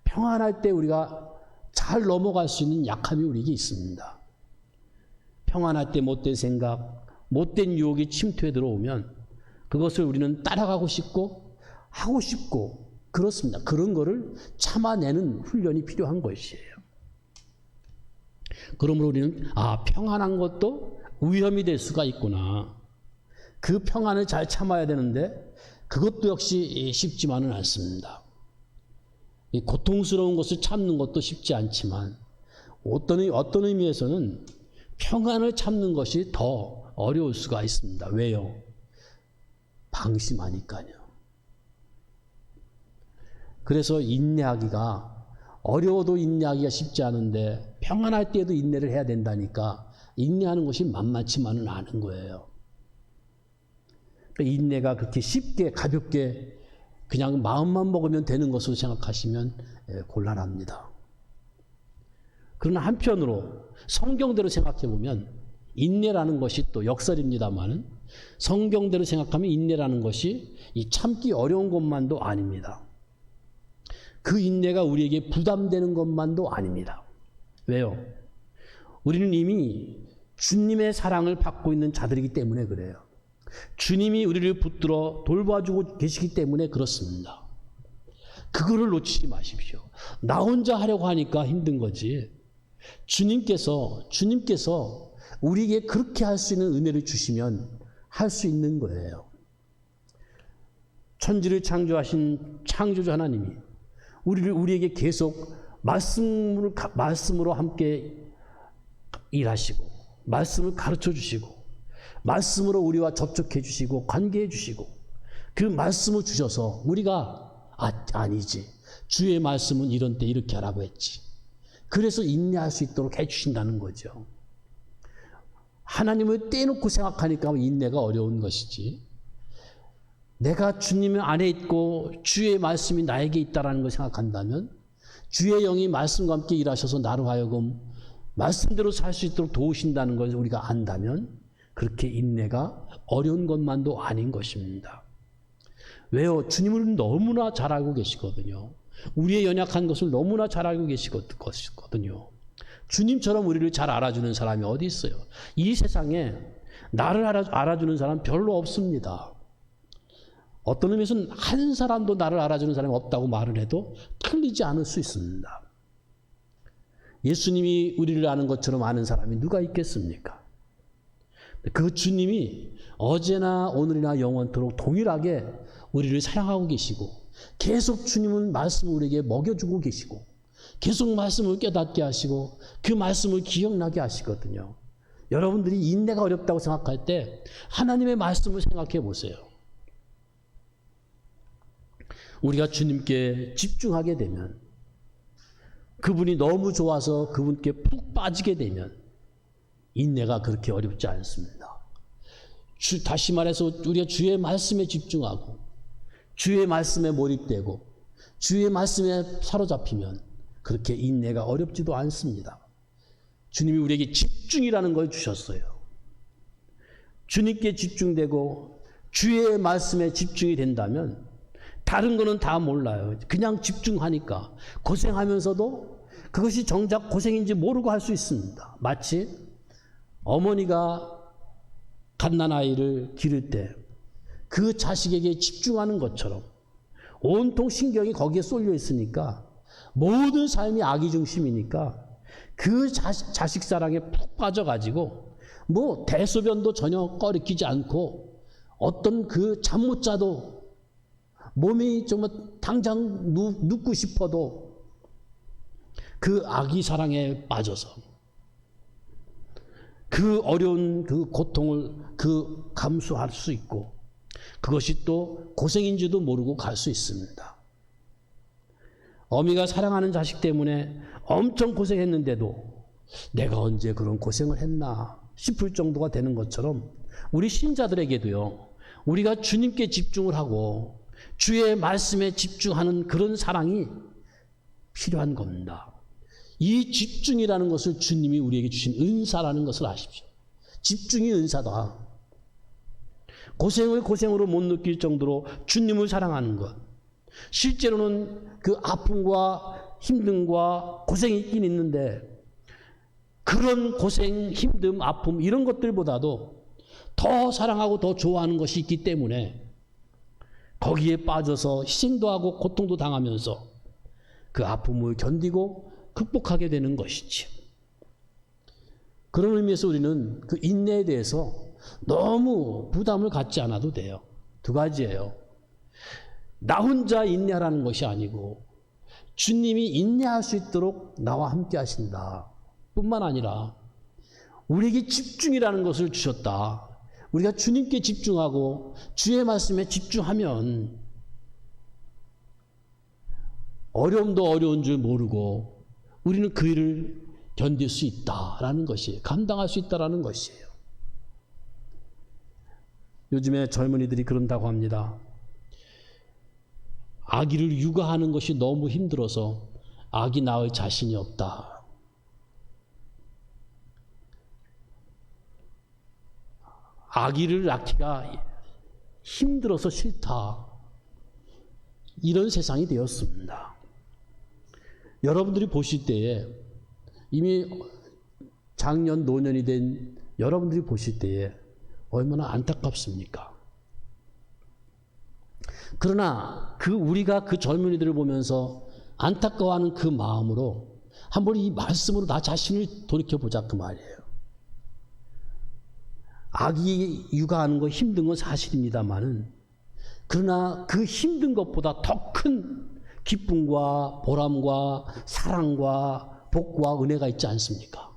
평안할 때 우리가 잘 넘어갈 수 있는 약함이 우리에게 있습니다. 평안할 때 못된 생각, 못된 유혹이 침투해 들어오면 그것을 우리는 따라가고 싶고 하고 싶고 그렇습니다. 그런 거를 참아내는 훈련이 필요한 것이에요. 그러므로 우리는 평안한 것도 위험이 될 수가 있구나. 그 평안을 잘 참아야 되는데 그것도 역시 쉽지만은 않습니다. 이 고통스러운 것을 참는 것도 쉽지 않지만 어떤 의미에서는 평안을 참는 것이 더 어려울 수가 있습니다. 왜요? 방심하니까요. 그래서 인내하기가 어려워도 인내하기가 쉽지 않은데 평안할 때에도 인내를 해야 된다니까 인내하는 것이 만만치만은 않은 거예요. 인내가 그렇게 쉽게 가볍게 그냥 마음만 먹으면 되는 것으로 생각하시면 곤란합니다. 그러나 한편으로 성경대로 생각해 보면 인내라는 것이 또 역설입니다만 성경대로 생각하면 인내라는 것이 이 참기 어려운 것만도 아닙니다. 그 인내가 우리에게 부담되는 것만도 아닙니다. 왜요? 우리는 이미 주님의 사랑을 받고 있는 자들이기 때문에 그래요. 주님이 우리를 붙들어 돌봐주고 계시기 때문에 그렇습니다. 그거를 놓치지 마십시오. 나 혼자 하려고 하니까 힘든 거지. 주님께서 우리에게 그렇게 할 수 있는 은혜를 주시면 할 수 있는 거예요. 천지를 창조하신 창조주 하나님이 우리에게 계속 말씀으로 함께 일하시고 말씀을 가르쳐 주시고 말씀으로 우리와 접촉해 주시고 관계해 주시고 그 말씀을 주셔서 우리가 아니지 주의 말씀은 이런 때 이렇게 하라고 했지 그래서 인내할 수 있도록 해 주신다는 거죠. 하나님을 떼놓고 생각하니까 인내가 어려운 것이지 내가 주님 안에 있고 주의 말씀이 나에게 있다는 걸 생각한다면 주의 영이 말씀과 함께 일하셔서 나로 하여금 말씀대로 살 수 있도록 도우신다는 걸 우리가 안다면 그렇게 인내가 어려운 것만도 아닌 것입니다. 왜요? 주님을 너무나 잘 알고 계시거든요. 우리의 연약한 것을 너무나 잘 알고 계시거든요. 주님처럼 우리를 잘 알아주는 사람이 어디 있어요? 이 세상에 나를 알아주는 사람 별로 없습니다. 어떤 의미에서는 한 사람도 나를 알아주는 사람이 없다고 말을 해도 틀리지 않을 수 있습니다. 예수님이 우리를 아는 것처럼 아는 사람이 누가 있겠습니까? 그 주님이 어제나 오늘이나 영원토록 동일하게 우리를 사랑하고 계시고 계속 주님은 말씀을 우리에게 먹여주고 계시고 계속 말씀을 깨닫게 하시고 그 말씀을 기억나게 하시거든요. 여러분들이 인내가 어렵다고 생각할 때 하나님의 말씀을 생각해 보세요. 우리가 주님께 집중하게 되면 그분이 너무 좋아서 그분께 푹 빠지게 되면 인내가 그렇게 어렵지 않습니다. 다시 말해서 우리가 주의 말씀에 집중하고 주의 말씀에 몰입되고 주의 말씀에 사로잡히면 그렇게 인내가 어렵지도 않습니다. 주님이 우리에게 집중이라는 걸 주셨어요. 주님께 집중되고 주의 말씀에 집중이 된다면 다른 거는 다 몰라요. 그냥 집중하니까 고생하면서도 그것이 정작 고생인지 모르고 할 수 있습니다. 마치 어머니가 갓난아이를 기를 때 그 자식에게 집중하는 것처럼 온통 신경이 거기에 쏠려 있으니까 모든 삶이 아기 중심이니까 그 자식 사랑에 푹 빠져가지고 뭐 대소변도 전혀 꺼리끼지 않고 어떤 그 잠 못 자도 몸이 정말 당장 눕고 싶어도 그 아기 사랑에 빠져서 그 어려운 그 고통을 감수할 수 있고 그것이 또 고생인지도 모르고 갈 수 있습니다. 어미가 사랑하는 자식 때문에 엄청 고생했는데도 내가 언제 그런 고생을 했나 싶을 정도가 되는 것처럼 우리 신자들에게도요, 우리가 주님께 집중을 하고 주의 말씀에 집중하는 그런 사랑이 필요한 겁니다. 이 집중이라는 것을 주님이 우리에게 주신 은사라는 것을 아십시오. 집중이 은사다. 고생을 고생으로 못 느낄 정도로 주님을 사랑하는 것. 실제로는 그 아픔과 힘듦과 고생이 있긴 있는데 그런 고생, 힘듦, 아픔 이런 것들보다도 더 사랑하고 더 좋아하는 것이 있기 때문에 거기에 빠져서 희생도 하고 고통도 당하면서 그 아픔을 견디고 극복하게 되는 것이지. 그런 의미에서 우리는 그 인내에 대해서 너무 부담을 갖지 않아도 돼요. 두 가지예요. 나 혼자 인내하라는 것이 아니고 주님이 인내할 수 있도록 나와 함께 하신다. 뿐만 아니라 우리에게 집중이라는 것을 주셨다. 우리가 주님께 집중하고 주의 말씀에 집중하면 어려움도 어려운 줄 모르고 우리는 그 일을 견딜 수 있다라는 것이에요. 감당할 수 있다라는 것이에요. 요즘에 젊은이들이 그런다고 합니다. 아기를 육아하는 것이 너무 힘들어서 아기 낳을 자신이 없다. 아기를 낳기가 힘들어서 싫다. 이런 세상이 되었습니다. 여러분들이 보실 때에 이미 장년, 노년이 된 여러분들이 보실 때에 얼마나 안타깝습니까? 그러나 우리가 그 젊은이들을 보면서 안타까워하는 그 마음으로 한번 이 말씀으로 나 자신을 돌이켜보자 그 말이에요. 아기 육아하는 거 힘든 건 사실입니다만은 그러나 그 힘든 것보다 더 큰 기쁨과 보람과 사랑과 복과 은혜가 있지 않습니까?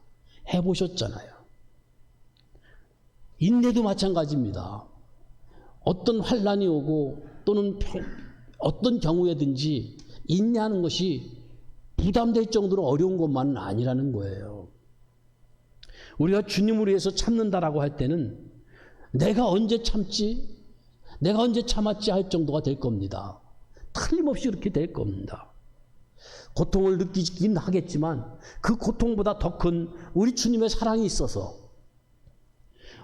해보셨잖아요. 인내도 마찬가지입니다. 어떤 환난이 오고 또는 어떤 경우에든지 인내하는 것이 부담될 정도로 어려운 것만은 아니라는 거예요. 우리가 주님을 위해서 참는다라고 할 때는 내가 언제 참지? 내가 언제 참았지? 할 정도가 될 겁니다. 틀림없이 그렇게 될 겁니다. 고통을 느끼긴 하겠지만 그 고통보다 더 큰 우리 주님의 사랑이 있어서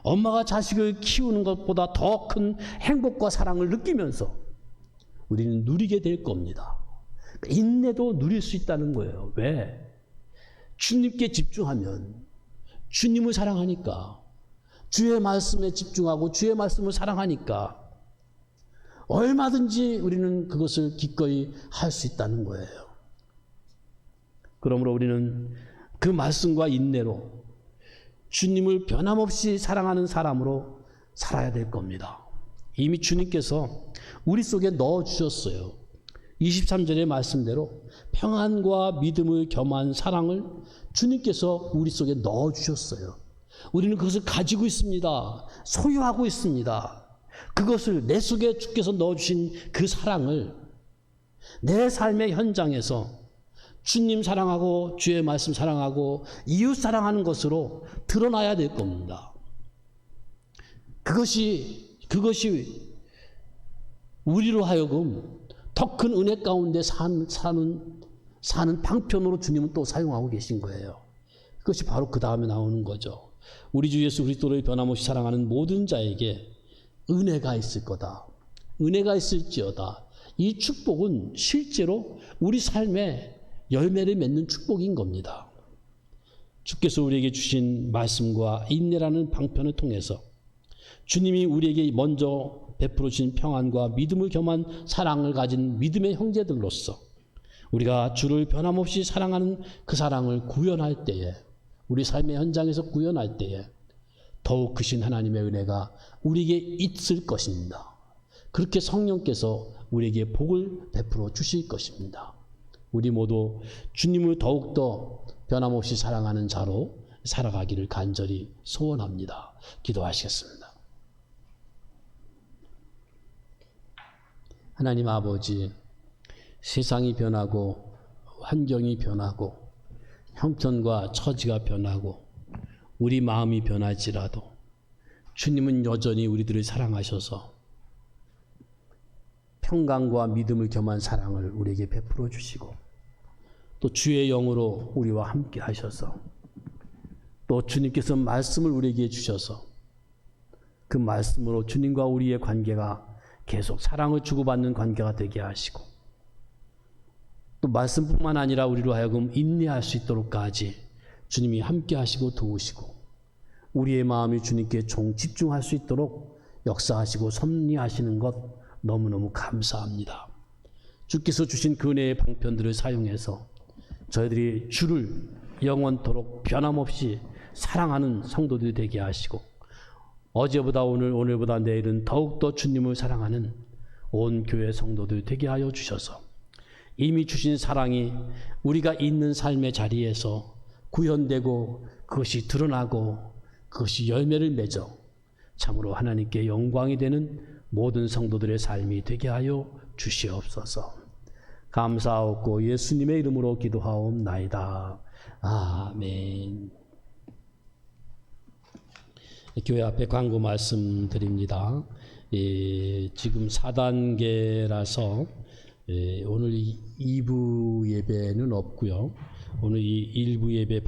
엄마가 자식을 키우는 것보다 더 큰 행복과 사랑을 느끼면서 우리는 누리게 될 겁니다. 인내도 누릴 수 있다는 거예요. 왜? 주님께 집중하면 주님을 사랑하니까 주의 말씀에 집중하고 주의 말씀을 사랑하니까 얼마든지 우리는 그것을 기꺼이 할 수 있다는 거예요. 그러므로 우리는 그 말씀과 인내로 주님을 변함없이 사랑하는 사람으로 살아야 될 겁니다. 이미 주님께서 우리 속에 넣어주셨어요. 23절의 말씀대로 평안과 믿음을 겸한 사랑을 주님께서 우리 속에 넣어주셨어요. 우리는 그것을 가지고 있습니다. 소유하고 있습니다. 그것을 내 속에 주께서 넣어주신 그 사랑을 내 삶의 현장에서 주님 사랑하고 주의 말씀 사랑하고 이웃 사랑하는 것으로 드러나야 될 겁니다. 그것이 우리로 하여금 더 큰 은혜 가운데 사는 방편으로 주님은 또 사용하고 계신 거예요. 그것이 바로 그 다음에 나오는 거죠. 우리 주 예수 그리스도를 변함없이 사랑하는 모든 자에게 은혜가 있을 거다. 은혜가 있을지어다. 이 축복은 실제로 우리 삶에 열매를 맺는 축복인 겁니다. 주께서 우리에게 주신 말씀과 인내라는 방편을 통해서 주님이 우리에게 먼저 베풀어 주신 평안과 믿음을 겸한 사랑을 가진 믿음의 형제들로서 우리가 주를 변함없이 사랑하는 그 사랑을 구현할 때에 우리 삶의 현장에서 구현할 때에 더욱 크신 하나님의 은혜가 우리에게 있을 것입니다. 그렇게 성령께서 우리에게 복을 베풀어 주실 것입니다. 우리 모두 주님을 더욱더 변함없이 사랑하는 자로 살아가기를 간절히 소원합니다. 기도하시겠습니다. 하나님 아버지, 세상이 변하고 환경이 변하고 형편과 처지가 변하고 우리 마음이 변할지라도 주님은 여전히 우리들을 사랑하셔서 평강과 믿음을 겸한 사랑을 우리에게 베풀어 주시고 또 주의 영으로 우리와 함께 하셔서 또 주님께서 말씀을 우리에게 주셔서 그 말씀으로 주님과 우리의 관계가 계속 사랑을 주고받는 관계가 되게 하시고 또 말씀뿐만 아니라 우리로 하여금 인내할 수 있도록까지 주님이 함께 하시고 도우시고 우리의 마음이 주님께 집중할 수 있도록 역사하시고 섭리하시는 것 너무너무 감사합니다. 주께서 주신 그 은혜의 방편들을 사용해서 저희들이 주를 영원토록 변함없이 사랑하는 성도들이 되게 하시고 어제보다 오늘보다 내일은 더욱더 주님을 사랑하는 온 교회 성도들 되게 하여 주셔서 이미 주신 사랑이 우리가 있는 삶의 자리에서 구현되고 그것이 드러나고 그것이 열매를 맺어 참으로 하나님께 영광이 되는 모든 성도들의 삶이 되게 하여 주시옵소서. 감사하옵고 예수님의 이름으로 기도하옵나이다. 아멘. 교회 앞에 광고 말씀드립니다. 지금 4단계라서 오늘 2부 예배는 없고요. 오늘 이 1부 예배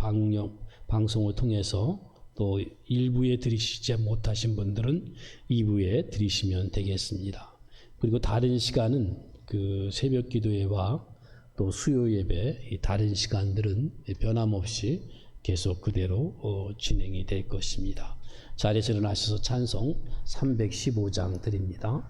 방송을 통해서 또 1부에 들으시지 못하신 분들은 2부에 들으시면 되겠습니다. 그리고 다른 시간은 그 새벽 기도회와 또 수요 예배 이 다른 시간들은 변함없이 계속 그대로 진행이 될 것입니다. 자리에서 일어나셔서 찬송 315장 드립니다.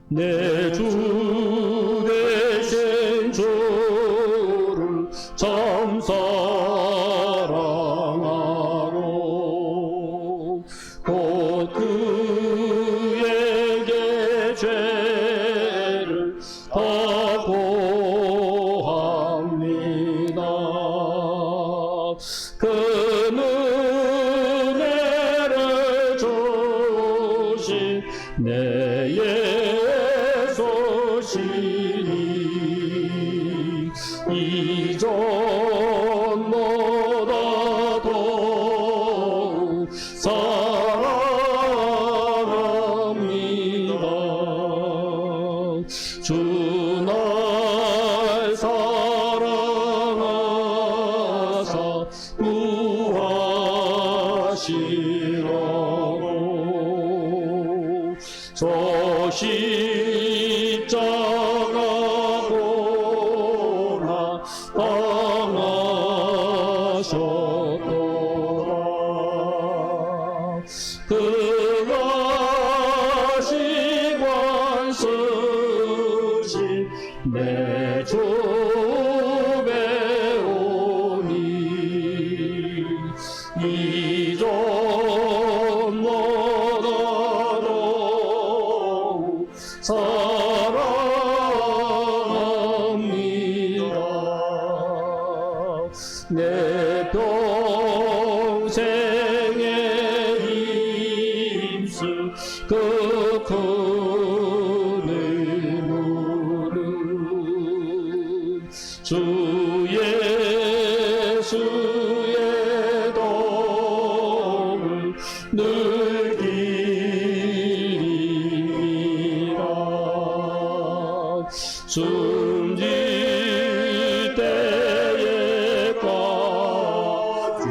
내 주 되신 주를 참 사랑하고 곧 그에게 죄를 다 고합니다. 그 은혜를 주신 내 이전보다 더욱 사랑합니다. 주 날 사랑하사 구하시라고 저 십자가 고나 당하셨도다. 그가 시관 쓰신 내 주 배우니 이전보다도 사랑합니다. 내 평생에 힘쓸 그 큰 의무는 주 예수의 도움을 늘 기리라. 숨질 때에까지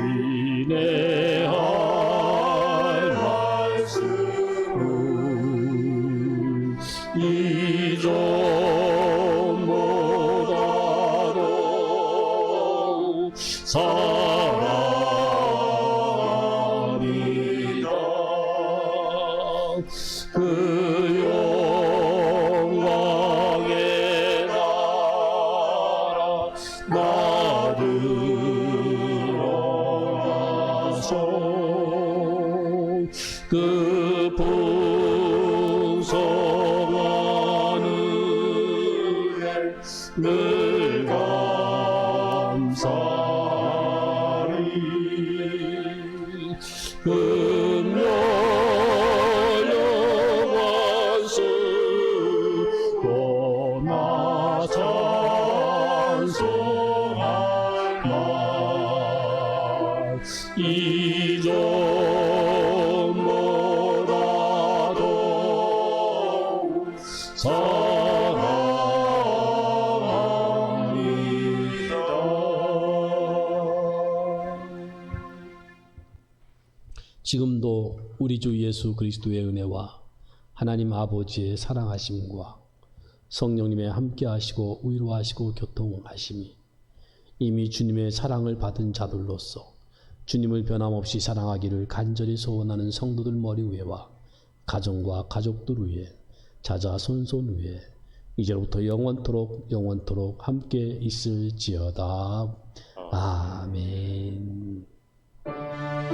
내 할 말씀은 이전보다도 사랑합니다. 그 영광의 나라 나 들어가서 그 풍성한 은혜 늘 이전보다도 지금도 우리 주 예수 그리스도의 은혜와 하나님 아버지의 사랑하심과 성령님의 함께하시고 위로하시고 교통하심이 이미 주님의 사랑을 받은 자들로서 주님을 변함없이 사랑하기를 간절히 소원하는 성도들 머리 위에와 가정과 가족들 위에 자자손손 위에 이제로부터 영원토록 함께 있을지어다. 아멘.